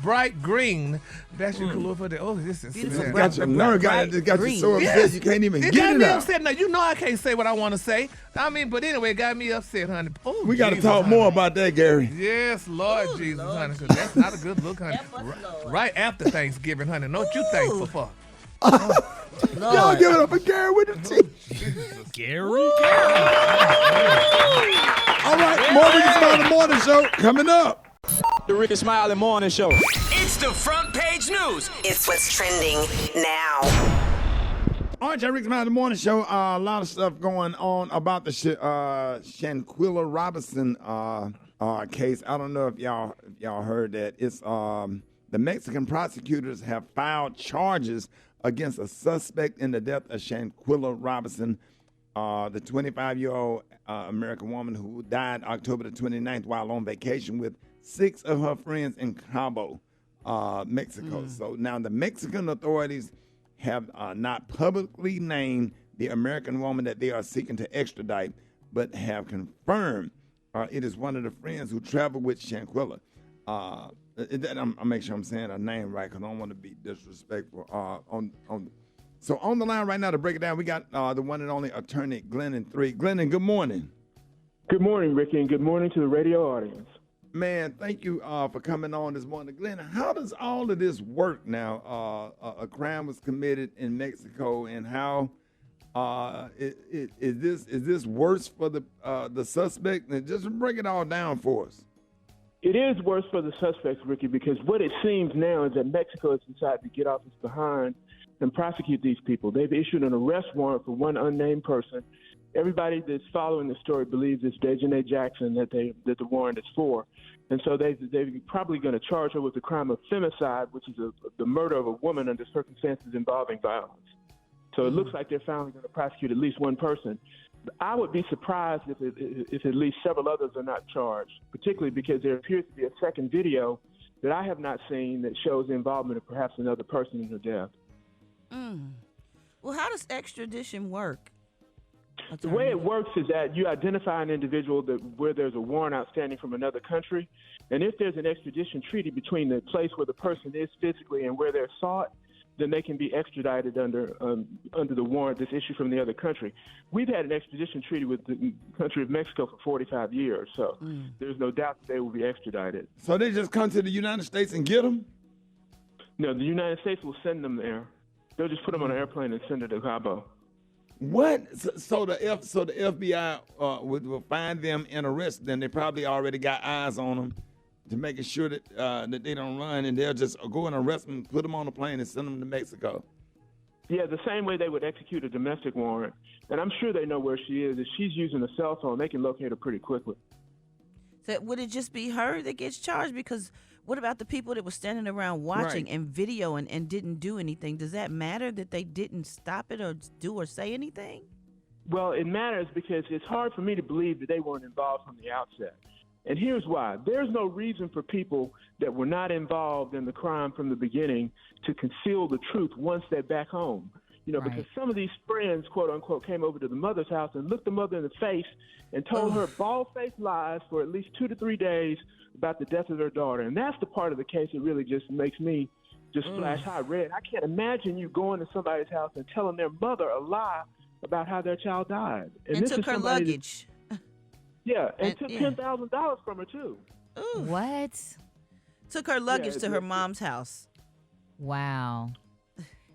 bright green. That's your color for the. Oh, this is sad. Got your nerve, got you so upset you can't even get it out. It got me upset. Now, you know I can't say what I want to say. I mean, but anyway, it got me upset, honey. Oh, we got to talk more about that, Gary. Yes, Lord Jesus, honey, because that's not a good look, honey. Right after Thanksgiving, honey. Don't you thankful for? Y'all give it up for Gary with the teeth. Gary? All right, more Rickey Smiley Morning Show coming up. The Rickey Smiley Morning Show. It's the front page news. It's what's trending now. All right, Rickey Smiley Morning Show. A lot of stuff going on about the Shanquila Robinson case. I don't know if y'all heard that. It's the Mexican prosecutors have filed charges against a suspect in the death of Shanquila Robinson, the 25-year-old American woman who died October the 29th while on vacation with 6 of her friends in Cabo, Mexico. So now the Mexican authorities have not publicly named the American woman that they are seeking to extradite, but have confirmed it is one of the friends who traveled with Shanquila. I'll make sure I'm saying her name right because I don't want to be disrespectful. So on the line right now to break it down, we got the one and only attorney Glennon 3. Glennon, good morning. Good morning, Ricky, and good morning to the radio audience. Man, thank you for coming on this morning. Glenn, how does all of this work now? A crime was committed in Mexico, and how is this worse for the suspect? And just break it all down for us. It is worse for the suspects, Ricky, because what it seems now is that Mexico has decided to get off its behind and prosecute these people. They've issued an arrest warrant for one unnamed person. Everybody that's following the story believes it's Dejanay Jackson that the warrant is for. And so they're probably going to charge her with the crime of femicide, which is the murder of a woman under circumstances involving violence. So it looks like they're finally going to prosecute at least one person. I would be surprised if at least several others are not charged, particularly because there appears to be a second video that I have not seen that shows the involvement of perhaps another person in her death. Well, how does extradition work? The way it works is that you identify an individual where there's a warrant outstanding from another country, and if there's an extradition treaty between the place where the person is physically and where they're sought, then they can be extradited under the warrant that's issued from the other country. We've had an extradition treaty with the country of Mexico for 45 years, so there's no doubt that they will be extradited. So they just come to the United States and get them? No, the United States will send them there. They'll just put them on an airplane and send it to Cabo. What? So the FBI will find them and arrest them. They probably already got eyes on them to making sure that that they don't run, and they'll just go and arrest them, put them on a plane, and send them to Mexico. Yeah, the same way they would execute a domestic warrant. And I'm sure they know where she is. If she's using a cell phone, they can locate her pretty quickly. So would it just be her that gets charged? Because what about the people that were standing around watching and videoing and didn't do anything? Does that matter that they didn't stop it or do or say anything? Well, it matters because it's hard for me to believe that they weren't involved from the outset. And here's why. There's no reason for people that were not involved in the crime from the beginning to conceal the truth once they're back home. You know, because some of these friends, quote unquote, came over to the mother's house and looked the mother in the face and told her bald-faced lies for at least 2 to 3 days about the death of their daughter. And that's the part of the case that really just makes me just flash high red. I can't imagine you going to somebody's house and telling their mother a lie about how their child died. And this took her luggage. And took $10,000 from her, too. Ooh. What? Took her luggage to her mom's house. Wow.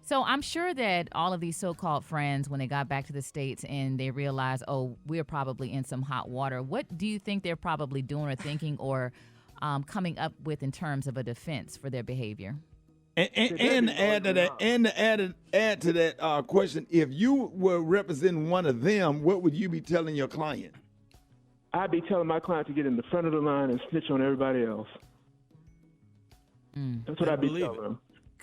So I'm sure that all of these so-called friends, when they got back to the States and they realized, oh, we're probably in some hot water, what do you think they're probably doing or thinking or coming up with in terms of a defense for their behavior? And add to that question, if you were representing one of them, what would you be telling your client? I'd be telling my client to get in the front of the line and snitch on everybody else. That's what I'd be telling them.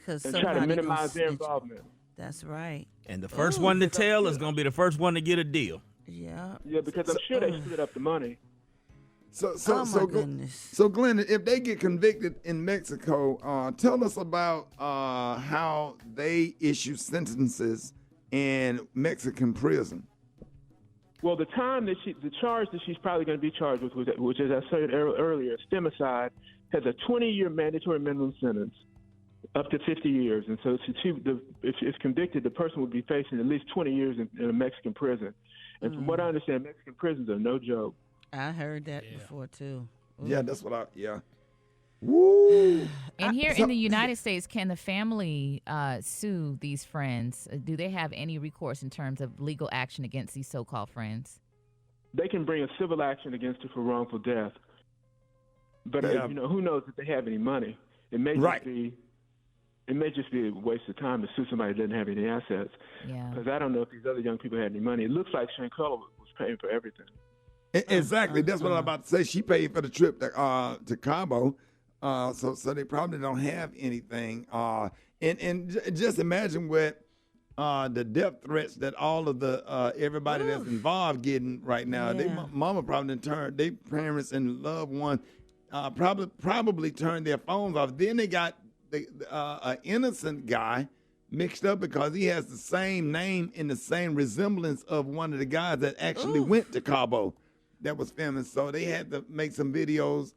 And try to minimize their involvement. That's right. And the first one to tell is going to be the first one to get a deal. Yeah. Yeah, because I'm sure they split up the money. So Glenn, if they get convicted in Mexico, tell us about how they issue sentences in Mexican prison. Well, the charge that she's probably going to be charged with, which as I said earlier, femicide, has a 20-year mandatory minimum sentence, up to 50 years. And so if convicted, the person would be facing at least 20 years in a Mexican prison. And from what I understand, Mexican prisons are no joke. I heard that before, too. Ooh. Yeah, that's what Woo! And here in the United States, can the family sue these friends? Do they have any recourse in terms of legal action against these so-called friends? They can bring a civil action against her for wrongful death. But who knows if they have any money? It may just be a waste of time to sue somebody that doesn't have any assets. Yeah. Because I don't know if these other young people had any money. It looks like Shanquila was paying for everything. Exactly. That's what I'm about to say. She paid for the trip to Cabo. So they probably don't have anything. And just imagine what the death threats that all of the everybody that's involved getting right now. They mama probably done turned their parents and loved ones probably turned their phones off. Then they got an innocent guy mixed up because he has the same name and the same resemblance of one of the guys that actually went to Cabo that was filming. So they had to make some videos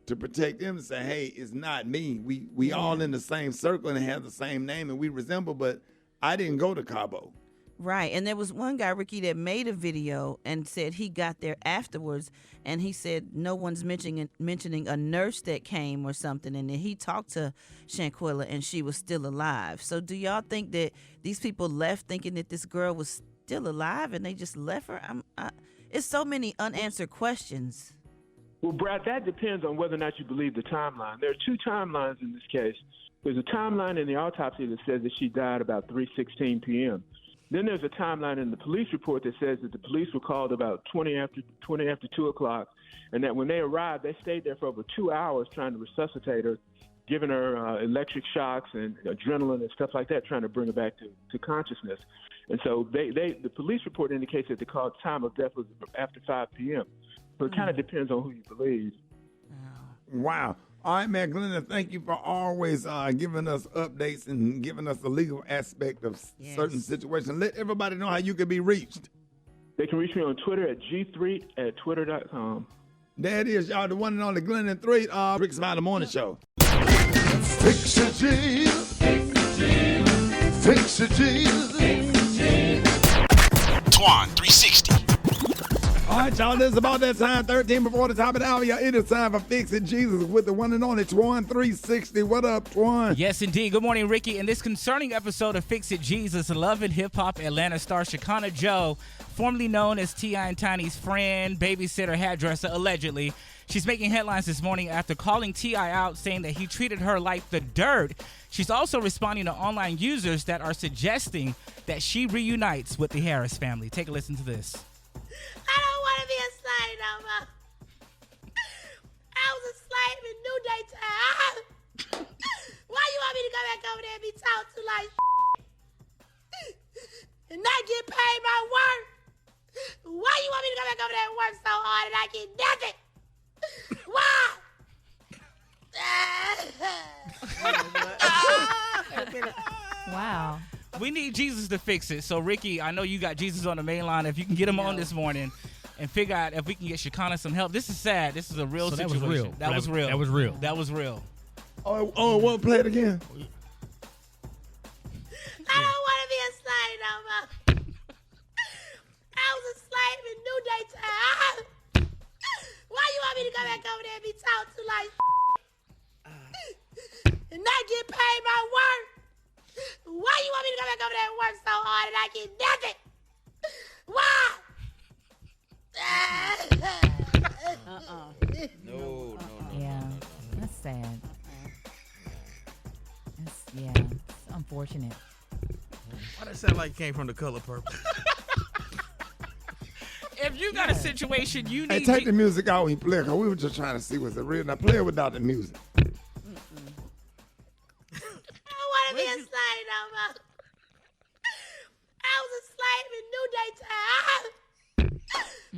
to protect them and say, hey, it's not me. We all in the same circle and have the same name and we resemble, but I didn't go to Cabo. Right. And there was one guy, Ricky, that made a video and said he got there afterwards, and he said no one's mentioning a nurse that came or something, and then he talked to Shanquila and she was still alive. So do y'all think that these people left thinking that this girl was still alive and they just left her? It's so many unanswered questions. Well, Brad, that depends on whether or not you believe the timeline. There are two timelines in this case. There's a timeline in the autopsy that says that she died about 3:16 p.m. Then there's a timeline in the police report that says that the police were called about 20 after 2 o'clock, and that when they arrived, they stayed there for over 2 hours trying to resuscitate her, giving her electric shocks and adrenaline and stuff like that, trying to bring her back to consciousness. And so the police report indicates that the time of death was after 5 p.m. So it kind of depends on who you believe. Wow. All right, man, Glenda, thank you for always giving us updates and giving us the legal aspect of certain situations. Let everybody know how you can be reached. They can reach me on Twitter at g3@twitter.com. There it is, y'all, the one and only Glenda 3, Rickey Smiley Morning Show. Fix it, Jesus. Fix it, Jesus. Twan 360. All right, y'all, this is about that time, 13 before the top of the hour. Y'all, it is time for Fix It Jesus with the one and only Twan 360. What up, Twan? Yes, indeed. Good morning, Ricky. In this concerning episode of Fix It Jesus, Love and Hip Hop Atlanta star Shekinah Joe, formerly known as T.I. and Tiny's friend, babysitter, hairdresser, allegedly. She's making headlines this morning after calling T.I. out, saying that he treated her like the dirt. She's also responding to online users that are suggesting that she reunites with the Harris family. Take a listen to this. I don't want to be a slave no more. I was a slave in New Day time. Why you want me to go back over there and be talked to like and not get paid my work? Why you want me to go back over there and work so hard and I get nothing? Why? Wow. We need Jesus to fix it. So, Ricky, I know you got Jesus on the main line. If you can get him on this morning and figure out if we can get Shekinah some help. This is sad. This is a real situation. That was real. That was real. That was real. That was real. Oh, we'll play it again. I don't want to be a slave no more. I was a slave in New Day time. Why you want me to go back over there and be talked to like and not get paid my work? Why you want me to go back over there and work so hard and I get nothing? Why? No. Yeah, that's sad. It's unfortunate. Why that sound like it came from the color purple? If you got a situation, you need. Hey, take the music out when you play, because we were just trying to see what's it real. Now play it without the music. Be a slave no more. I was a slave in New Day time.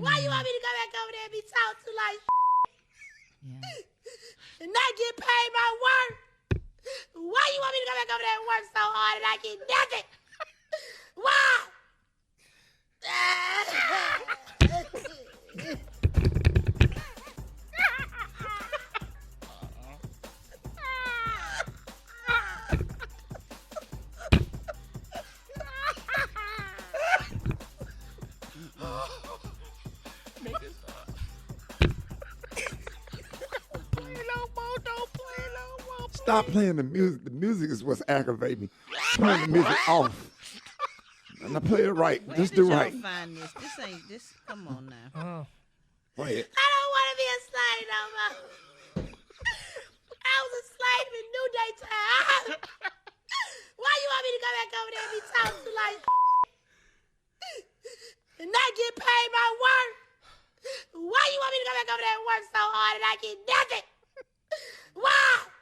Why you want me to go back over there and be talked to like and not get paid my work? Why you want me to go back over there and work so hard and I get nothing? Why? Stop playing the music. The music is what's aggravating me. Playing the music off. Now play it right. Just do right. Find this. This ain't this. Come on now. Play it. I don't want to be a slave no more. I was a slave in New Day time. Why you want me to go back over there and be talked to like and not get paid my work? Why you want me to go back over there and work so hard and I get nothing? Why?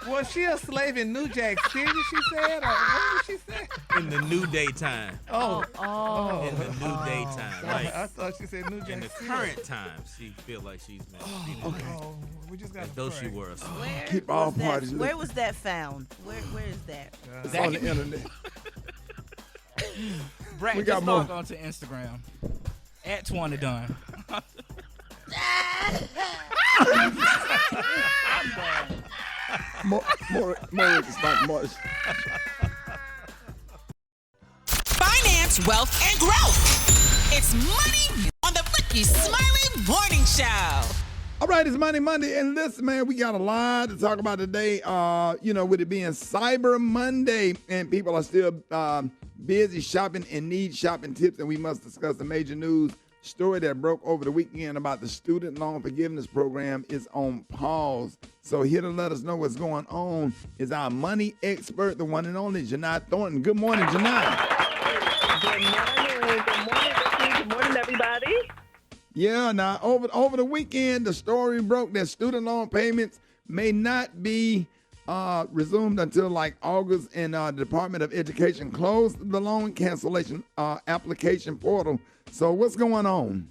Was she a slave in New Jack City, she said? Or what did she say? In the new daytime. Oh. In the new daytime. Like, I thought she said New Jack in the City. current time, she feel like she's married. Okay. Oh, we just got As though she were a Where Keep all was that- parties Where lit. was that found? Where is that? It's on the internet. Brad, We just got more. log on to Instagram. At Twanadon. More Rickey Smiley, more. Finance, wealth, and growth. It's money on the Rickey Smiley Morning Show. All right, it's Money Monday, and listen, man, we got a lot to talk about today. With it being Cyber Monday, and people are still busy shopping and need shopping tips, and we must discuss the major news story that broke over the weekend about the student loan forgiveness program is on pause. So here to let us know what's going on is our money expert, the one and only Janai Thornton. Good morning, Janai. Good morning. Good morning, Ricky. Good morning, everybody. Yeah, now over the weekend, the story broke that student loan payments may not be resumed until like August, and the Department of Education closed the loan cancellation application portal. So what's going on?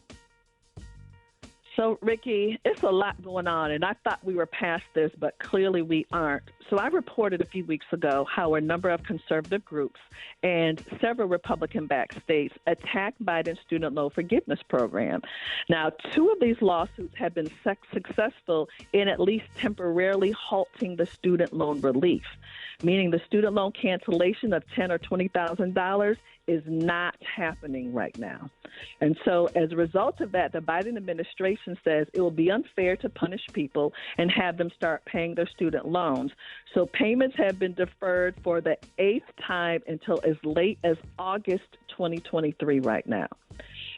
So, Ricky, it's a lot going on, and I thought we were past this, but clearly we aren't. So I reported a few weeks ago how a number of conservative groups and several Republican-backed states attacked Biden's student loan forgiveness program. Now, 2 of these lawsuits have been successful in at least temporarily halting the student loan relief, meaning the student loan cancellation of $10,000 or $20,000 is not happening right now. And so as a result of that, the Biden administration says it will be unfair to punish people and have them start paying their student loans. So payments have been deferred for the 8th time until as late as August 2023 right now.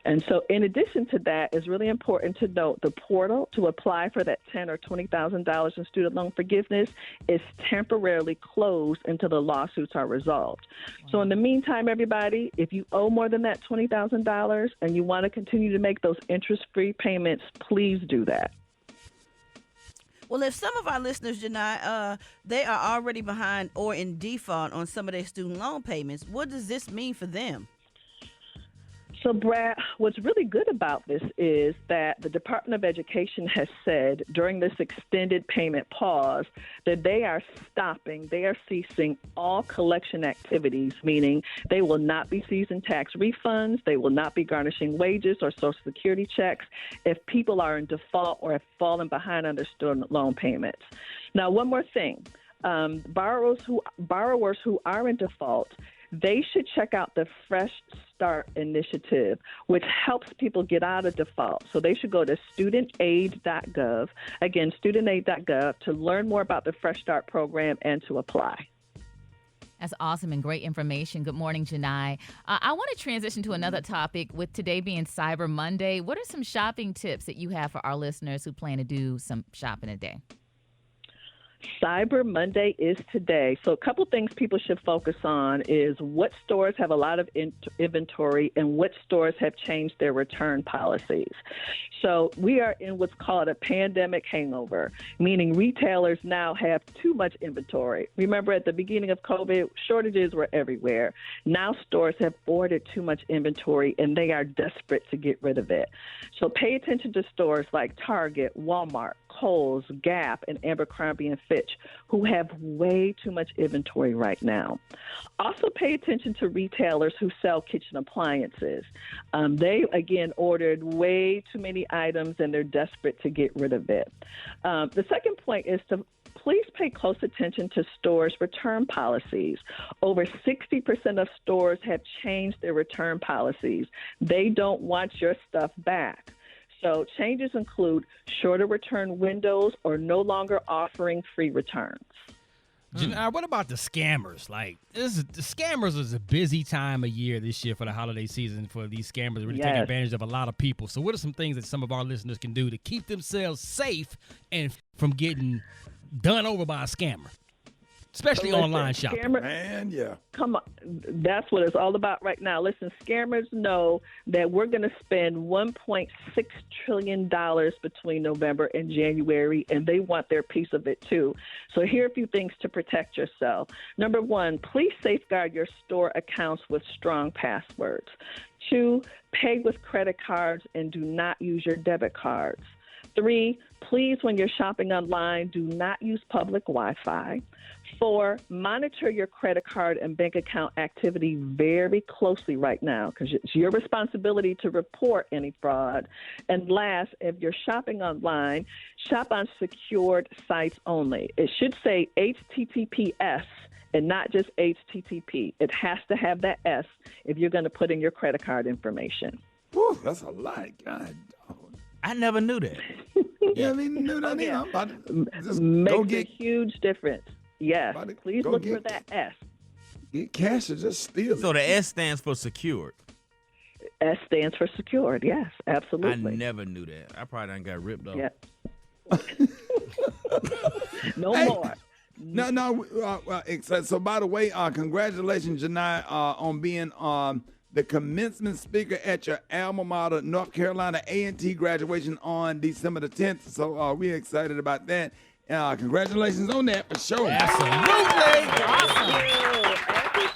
And so in addition to that, it's really important to note the portal to apply for that $10,000 or $20,000 in student loan forgiveness is temporarily closed until the lawsuits are resolved. So in the meantime, everybody, if you owe more than that $20,000 and you want to continue to make those interest-free payments, please do that. Well, if some of our listeners, Janai, they are already behind or in default on some of their student loan payments, what does this mean for them? So, Brad, what's really good about this is that the Department of Education has said during this extended payment pause that they are ceasing all collection activities, meaning they will not be seizing tax refunds, they will not be garnishing wages or Social Security checks if people are in default or have fallen behind on their student loan payments. Now, one more thing. Borrowers who are in default, they should check out the Fresh Start initiative, which helps people get out of default. So they should go to studentaid.gov, again, studentaid.gov, to learn more about the Fresh Start program and to apply. That's awesome and great information. Good morning, Janai. I want to transition to another topic with today being Cyber Monday. What are some shopping tips that you have for our listeners who plan to do some shopping today? Cyber Monday is today. So a couple things people should focus on is what stores have a lot of inventory and what stores have changed their return policies. So we are in what's called a pandemic hangover, meaning retailers now have too much inventory. Remember at the beginning of COVID, shortages were everywhere. Now stores have ordered too much inventory and they are desperate to get rid of it. So pay attention to stores like Target, Walmart, Kohl's, Gap, and Abercrombie and Fitch, who have way too much inventory right now. Also pay attention to retailers who sell kitchen appliances. They, again, ordered way too many items and they're desperate to get rid of it. The second point is to please pay close attention to stores' return policies. Over 60% of stores have changed their return policies. They don't want your stuff back. So changes include shorter return windows or no longer offering free returns. Janai, what about the scammers? Like, the scammers is a busy time of year this year for the holiday season for these scammers really taking advantage of a lot of people. So what are some things that some of our listeners can do to keep themselves safe and from getting done over by a scammer? especially Listen, online shopping. Man, yeah. Come on. That's what it's all about right now. Listen, scammers know that we're going to spend $1.6 trillion between November and January, and they want their piece of it too. So here are a few things to protect yourself. Number one, please safeguard your store accounts with strong passwords. 2, pay with credit cards and do not use your debit cards. 3, please, when you're shopping online, do not use public Wi-Fi. 4, monitor your credit card and bank account activity very closely right now because it's your responsibility to report any fraud. And last, if you're shopping online, shop on secured sites only. It should say HTTPS and not just HTTP. It has to have that S if you're going to put in your credit card information. Whew, that's a lot. God. I never knew that. Yeah, I mean, knew that. Yeah. I'm about to just Makes go a get huge difference. Yes. Please go look get- for that S. Get cash or just steal it. So the S stands for secured. S stands for secured. Yes, absolutely. I never knew that. I probably done got ripped off. Yeah. No Hey. more. No. So by the way, congratulations, Janai, on being the commencement speaker at your alma mater, North Carolina A&T graduation on December the 10th. So we're excited about that. Congratulations on that for sure. Absolutely.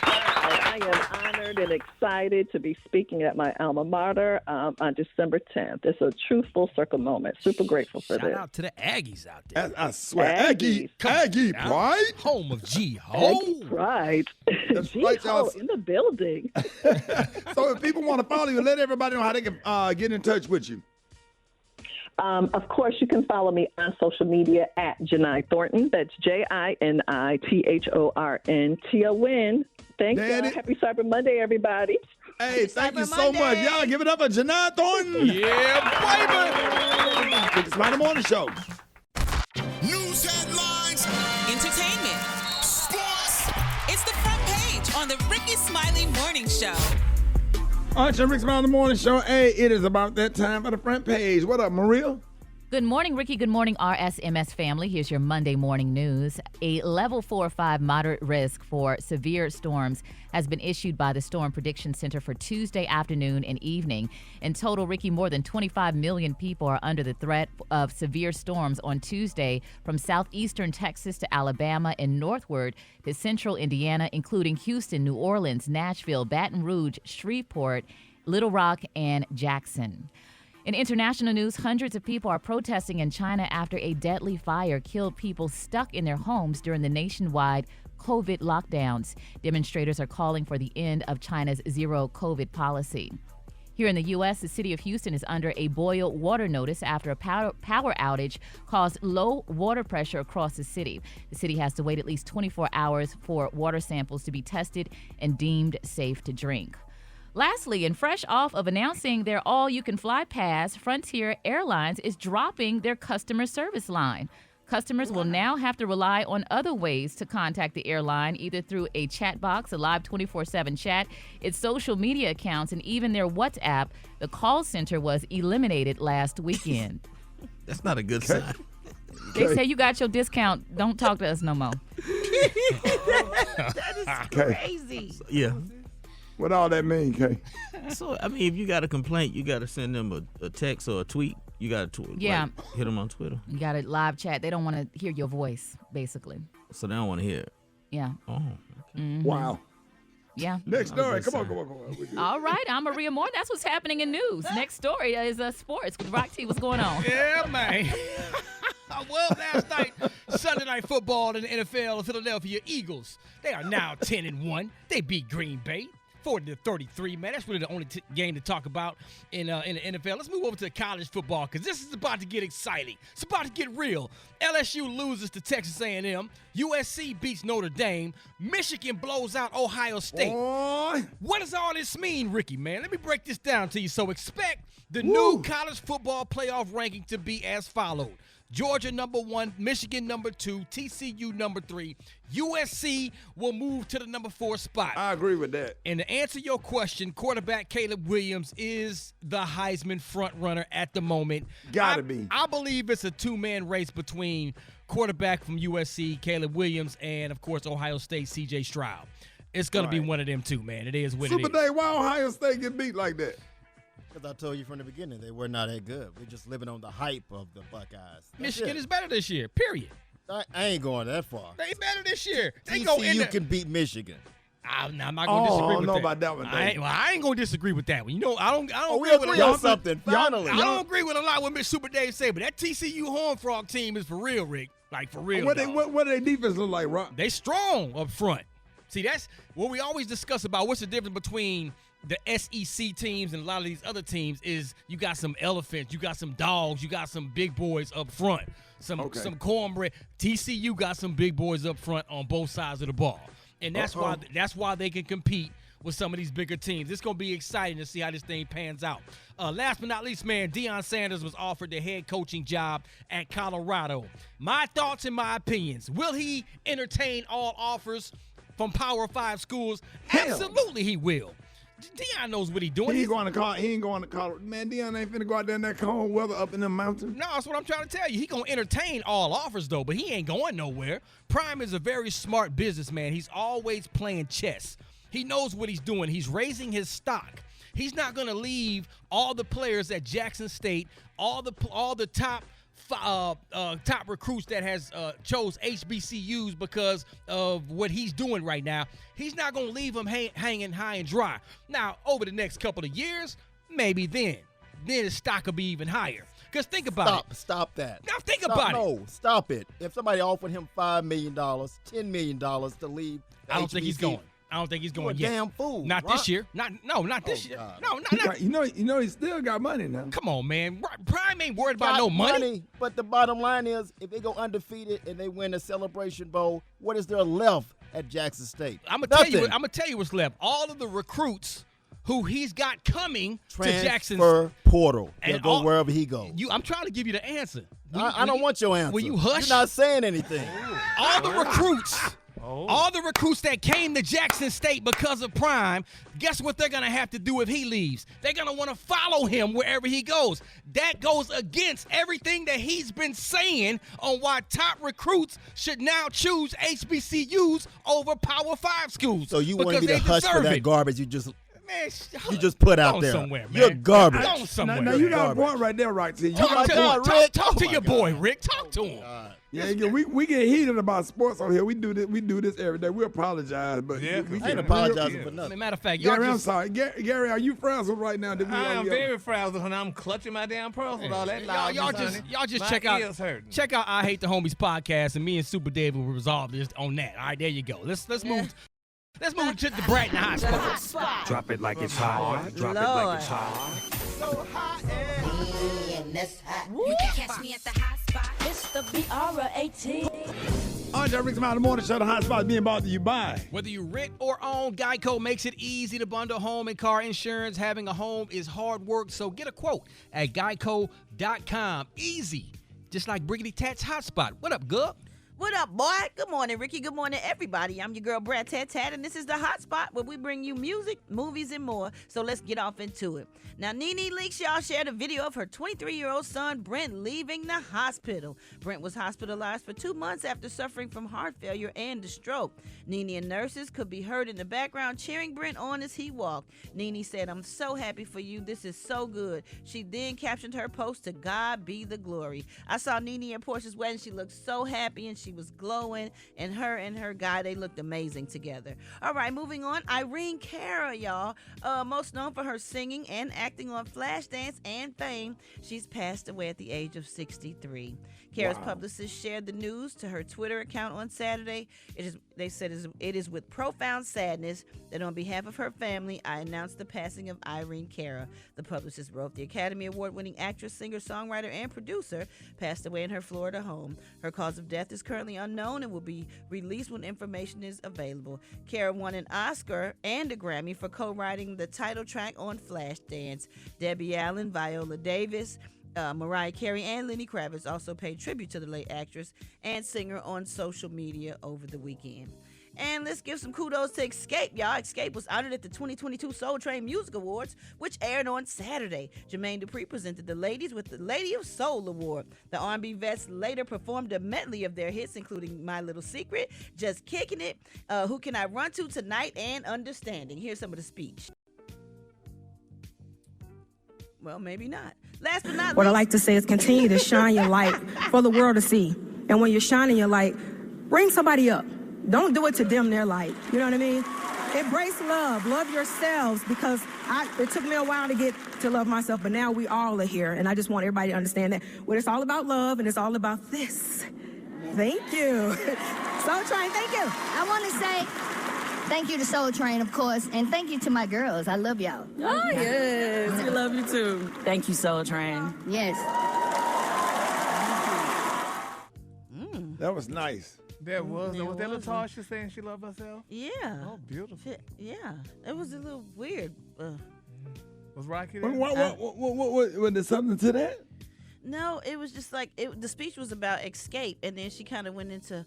I am honored and excited to be speaking at my alma mater on December 10th. It's a true full circle moment. Super grateful for Shout this. out to the Aggies out there. I swear, Aggie pride. Home of G-Ho. Aggie pride. That's right, y'all. G-Ho in the building. So if people want to follow you, let everybody know how they can get in touch with you. Of course, you can follow me on social media at Janai Thornton. That's JINITHORNTON. Thanks, Daddy. Happy Cyber Monday, everybody. Hey, thank you so much. Y'all give it up for Janai Thornton. Yeah, baby. Rickey Smiley Morning Show. News headlines, entertainment, sports. It's the front page on the Rickey Smiley Morning Show. All right, Rickey Smiley Morning Show. Hey, it is about that time for the front page. What up, Maria? Good morning, Ricky. Good morning, RSMS family. Here's your Monday morning news. A level 4 or 5 moderate risk for severe storms has been issued by the Storm Prediction Center for Tuesday afternoon and evening. In total, Ricky, more than 25 million people are under the threat of severe storms on Tuesday from southeastern Texas to Alabama and northward to central Indiana, including Houston, New Orleans, Nashville, Baton Rouge, Shreveport, Little Rock, and Jackson. In international news, hundreds of people are protesting in China after a deadly fire killed people stuck in their homes during the nationwide COVID lockdowns. Demonstrators are calling for the end of China's zero COVID policy. Here in the U.S., the city of Houston is under a boil water notice after a power outage caused low water pressure across the city. The city has to wait at least 24 hours for water samples to be tested and deemed safe to drink. Lastly, and fresh off of announcing their all-you-can-fly pass, Frontier Airlines is dropping their customer service line. Customers will now have to rely on other ways to contact the airline, either through a chat box, a live 24/7 chat, its social media accounts, and even their WhatsApp. The call center was eliminated last weekend. That's not a good sign. They say you got your discount. Don't talk to us no more. That is crazy. Yeah. What all that mean, Kay? So, I mean, if you got a complaint, you got to send them a text or a tweet. You got to hit them on Twitter. You got a live chat. They don't want to hear your voice, basically. So they don't want to hear it. Yeah. Oh. Mhm. Wow. Yeah. Next story. Come on. All right, I'm Maria Moore. That's what's happening in news. Next story is sports with Rock T. What's going on? Yeah, man. Well, last night, Sunday Night Football in the NFL, the Philadelphia Eagles, they are now 10-1. They beat Green Bay 40-33, man. That's really the only game to talk about in the NFL. Let's move over to college football because this is about to get exciting. It's about to get real. LSU loses to Texas A&M. USC beats Notre Dame. Michigan blows out Ohio State. Boy. What does all this mean, Ricky, man? Let me break this down to you. So expect the new college football playoff ranking to be as followed. Georgia number 1, Michigan number 2, TCU number 3. USC will move to the number 4 spot. I agree with that. And to answer your question, quarterback Caleb Williams is the Heisman front runner at the moment. Gotta be. I believe it's a two-man race between quarterback from USC, Caleb Williams, and, of course, Ohio State, C.J. Stroud. It's going to be one of them two, man. It is what it is. Super Day, why Ohio State get beat like that? Because I told you from the beginning, they were not that good. We're just living on the hype of the Buckeyes. Michigan is better this year, period. I ain't going that far. They better this year. TCU can beat Michigan. I'm not going to disagree with that. I don't know about that one, I ain't going to disagree with that one. You know, I don't we agree with agree on something, finally. I don't agree with a lot what Miss Super Dave say, but that TCU Horned Frog team is for real, Rick. Like, for real. What do their defense look like, Rock? They strong up front. See, that's what we always discuss about what's the difference between the SEC teams and a lot of these other teams is you got some elephants, you got some dogs, you got some big boys up front, some cornbread. TCU got some big boys up front on both sides of the ball. And that's why they can compete with some of these bigger teams. It's going to be exciting to see how this thing pans out. Last but not least, man, Deion Sanders was offered the head coaching job at Colorado. My thoughts and my opinions. Will he entertain all offers from Power 5 schools? Absolutely he will. Deion knows what he's doing. He ain't going to Colorado. Man, Deion ain't finna go out there in that cold weather up in the mountains. No, that's what I'm trying to tell you. He going to entertain all offers, though, but he ain't going nowhere. Prime is a very smart businessman. He's always playing chess. He knows what he's doing. He's raising his stock. He's not going to leave all the players at Jackson State, all the top recruits that has chose HBCUs because of what he's doing right now. He's not going to leave them hanging high and dry. Now, over the next couple of years, maybe then his stock will be even higher. Because think about it. Stop that. Now think about it. No, stop it. If somebody offered him $5 million, $10 million to leave, I don't think he's going. I don't think he's going yet. Damn fool. Not this year. Not this year. God. No, not. You know, he still got money now. Come on, man. Prime ain't worried about no money. But the bottom line is, if they go undefeated and they win a Celebration Bowl, what is there left at Jackson State? I'm gonna tell you what's left. All of the recruits who he's got coming to Jackson portal. They'll go wherever he goes. I'm trying to give you the answer. I don't want your answer. Will you hush? You're not saying anything. All the recruits. All the recruits that came to Jackson State because of Prime, guess what they're going to have to do if he leaves? They're going to want to follow him wherever he goes. That goes against everything that he's been saying on why top recruits should now choose HBCUs over Power 5 schools. So you want me to hush for that garbage you just... Man, you just put out there. Somewhere, man. You're garbage. Now you got a point right there, right? Talk to your boy, Rick. Talk to him. Yeah, we get heated about sports on here. We do this every day. We apologize, but we ain't apologizing for nothing. Matter of fact, Gary, I'm sorry. Gary, are you frazzled right now? I am very frazzled when I'm clutching my damn pearls with all that loud. Y'all just check out I Hate the Homies podcast, and me and Super Dave will resolve this on that. All right, there you go. Let's move. Let's move to the Bratton Hot Spot. Drop it like it's hot. Drop it like it's hot. So hot and that's hot. You can catch me at the hot spot. It's the BR18. All right, Rickey Smiley Morning Show. The hot spot being brought to you by. Whether you rent or own, Geico makes it easy to bundle home and car insurance. Having a home is hard work, so get a quote at geico.com. Easy, just like Briggity Tat's hot spot. What up, Gub? What up, boy? Good morning, Ricky. Good morning, everybody. I'm your girl, Brad Tat Tat, and this is the Hot Spot where we bring you music, movies, and more. So let's get off into it. Now, Nene Leakes, y'all shared a video of her 23-year-old son, Brent, leaving the hospital. Brent was hospitalized for 2 months after suffering from heart failure and a stroke. Nene and nurses could be heard in the background cheering Brent on as he walked. Nene said, "I'm so happy for you. This is so good." She then captioned her post, "To God be the glory." I saw Nene at Portia's wedding. She looked so happy and she was glowing, and her guy, they looked amazing together. All right, moving on. Irene Cara, y'all, most known for her singing and acting on Flashdance and Fame. She's passed away at the age of 63. Cara's publicist shared the news to her Twitter account on Saturday. They said it is with profound sadness that on behalf of her family, I announced the passing of Irene Cara. The publicist wrote, "The Academy Award-winning actress, singer, songwriter, and producer passed away in her Florida home. Her cause of death is currently unknown and will be released when information is available." Cara won an Oscar and a Grammy for co-writing the title track on Flashdance. Debbie Allen, Viola Davis, Mariah Carey, and Lenny Kravitz also paid tribute to the late actress and singer on social media over the weekend. And let's give some kudos to Escape, y'all. Escape was honored at the 2022 Soul Train Music Awards, which aired on Saturday. Jermaine Dupri presented the ladies with the Lady of Soul Award. The R&B vets later performed a medley of their hits, including My Little Secret, Just Kicking It, Who Can I Run To Tonight, and Understanding. Here's some of the speech. Well, maybe not. Last but not What I least, like to say is continue to shine your light for the world to see. And when you're shining your light, bring somebody up. Don't do it to dim their light. You know what I mean? Embrace love. Love yourselves, because it took me a while to get to love myself, but now we all are here. And I just want everybody to understand that. Well, it's all about love, and it's all about this. Thank you. Soul Train, thank you. I want to say thank you to Soul Train, of course, and thank you to my girls. I love y'all. Oh, yes. We love you, too. Thank you, Soul Train. Yes. That was nice. That was that Latasha saying she loved herself? Yeah. Oh, beautiful. Yeah. It was a little weird. Was Rocky there? Was there something to that? No, it was just like the speech was about escape, and then she kind of went into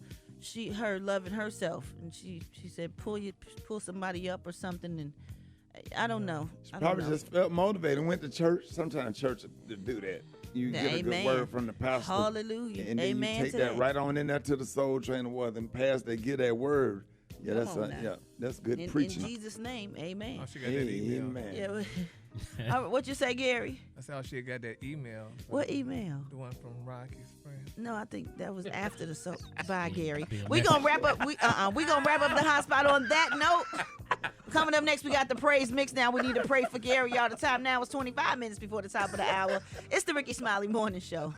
her loving herself, and she said pull somebody up or something, and I don't know. Probably just felt motivated and went to church. Sometimes church to do that. You get a good word from the pastor. Hallelujah. And then Amen you take that right on in there to the Soul Train Awards, and past they get that word. Yeah, that's good preaching. In Jesus' name, amen. Oh, she got that email. Yeah. What you say, Gary? That's how she got that email. What email? The one from Rocky's friend. No, I think that was after the soul. Bye, Gary. We gonna wrap up. We gonna wrap up the hot spot on that note. Coming up next, we got the praise mix. Now we need to pray for Gary. Y'all, the time now is 25 minutes before the top of the hour. It's the Rickey Smiley Morning Show.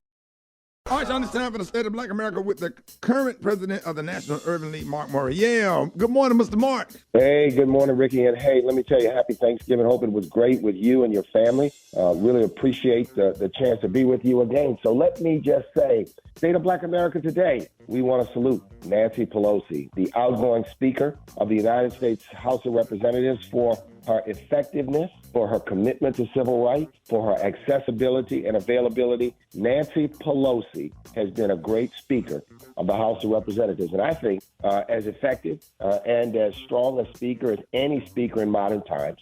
All right, y'all, it's time for the State of Black America with the current president of the National Urban League, Mark Murray. Yeah, good morning, Mr. Mark. Hey, good morning, Ricky. And hey, let me tell you, happy Thanksgiving. Hope it was great with you and your family. Really appreciate the chance to be with you again. So let me just say, State of Black America today, we want to salute Nancy Pelosi, the outgoing Speaker of the United States House of Representatives, for her effectiveness, for her commitment to civil rights, for her accessibility and availability. Nancy Pelosi has been a great Speaker of the House of Representatives, and I think as effective and as strong a Speaker as any Speaker in modern times.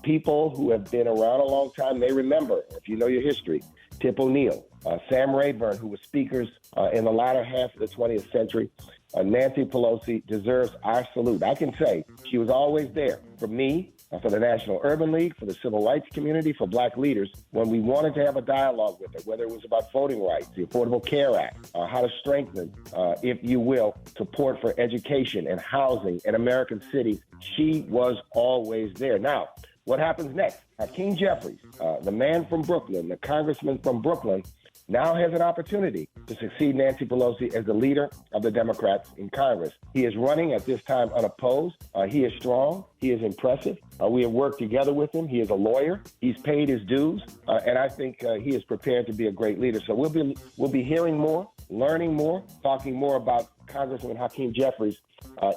People who have been around a long time may remember, if you know your history, Tip O'Neill, Sam Rayburn, who was speakers in the latter half of the 20th century. Nancy Pelosi deserves our salute. I can say she was always there for me, for the National Urban League, for the civil rights community, for black leaders, when we wanted to have a dialogue with her, whether it was about voting rights, the Affordable Care Act, how to strengthen, if you will, support for education and housing in American cities. She was always there. Now, what happens next? Hakeem Jeffries, the man from Brooklyn, the congressman from Brooklyn, now has an opportunity to succeed Nancy Pelosi as the leader of the Democrats in Congress. He is running at this time unopposed. He is strong. He is impressive. We have worked together with him. He is a lawyer. He's paid his dues, and I think he is prepared to be a great leader. So we'll be hearing more, learning more, talking more about Congressman Hakeem Jeffries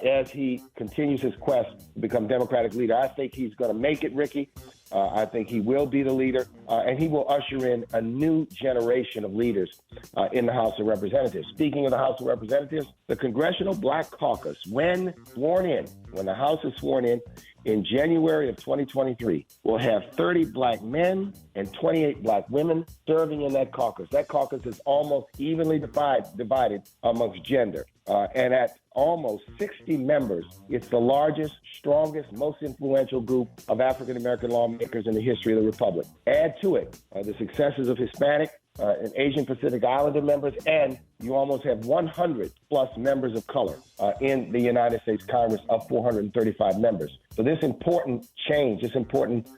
as he continues his quest to become Democratic leader. I think he's going to make it, Ricky. I think he will be the leader, and he will usher in a new generation of leaders in the House of Representatives. Speaking of the House of Representatives, the Congressional Black Caucus, when the House is sworn in January of 2023, will have 30 black men and 28 black women serving in that caucus. That caucus is almost evenly divided amongst gender. And at almost 60 members, it's the largest, strongest, most influential group of African-American lawmakers in the history of the Republic. Add to it the successes of Hispanic and Asian Pacific Islander members, and you almost have 100 plus members of color in the United States Congress of 435 members. So this important change, this important,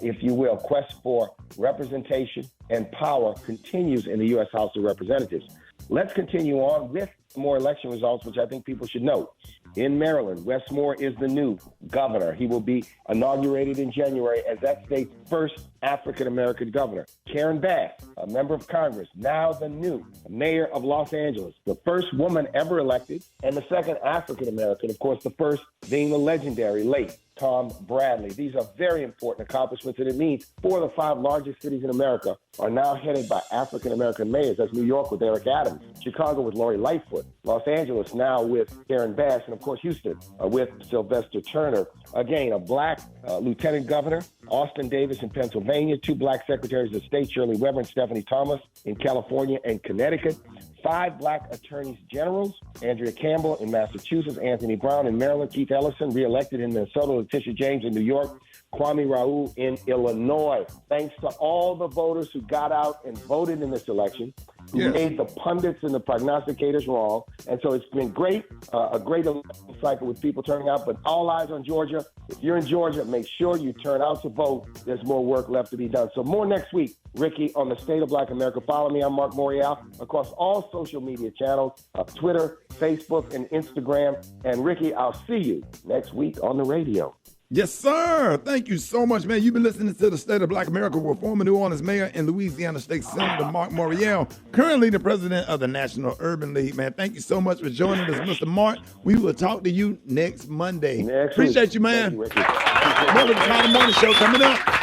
if you will, quest for representation and power continues in the U.S. House of Representatives. Let's continue on with more election results, which I think people should note. In Maryland, Wes Moore is the new governor. He will be inaugurated in January as that state's first African-American governor. Karen Bass, a member of Congress, now the new mayor of Los Angeles, the first woman ever elected, and the second African-American, of course, the first being the legendary late Tom Bradley. These are very important accomplishments, and it means 4 of the 5 largest cities in America are now headed by African-American mayors. That's New York with Eric Adams, Chicago with Lori Lightfoot, Los Angeles now with Karen Bass, and, of course, Houston with Sylvester Turner. Again, a black lieutenant governor, Austin Davis in Pennsylvania, 2 black secretaries of state, Shirley Weber and Stephanie Thomas in California and Connecticut, 5 black attorneys generals, Andrea Campbell in Massachusetts, Anthony Brown in Maryland, Keith Ellison reelected in Minnesota, Letitia James in New York, Kwame Raoul in Illinois. Thanks to all the voters who got out and voted in this election, who made the pundits and the prognosticators wrong. And so it's been great, a great election cycle with people turning out, but all eyes on Georgia. If you're in Georgia, make sure you turn out to vote. There's more work left to be done. So more next week, Ricky, on the State of Black America. Follow me. I'm Mark Morial across all social media channels, Twitter, Facebook, and Instagram. And Ricky, I'll see you next week on the radio. Yes, sir. Thank you so much, man. You've been listening to the State of Black America with former New Orleans Mayor and Louisiana State Senator Mark Morial, currently the president of the National Urban League, man. Thank you so much for joining us, Mr. Mark. We will talk to you next Monday. Appreciate you, man. Thank you, Ricky. More with the Smiley Morning Show coming up.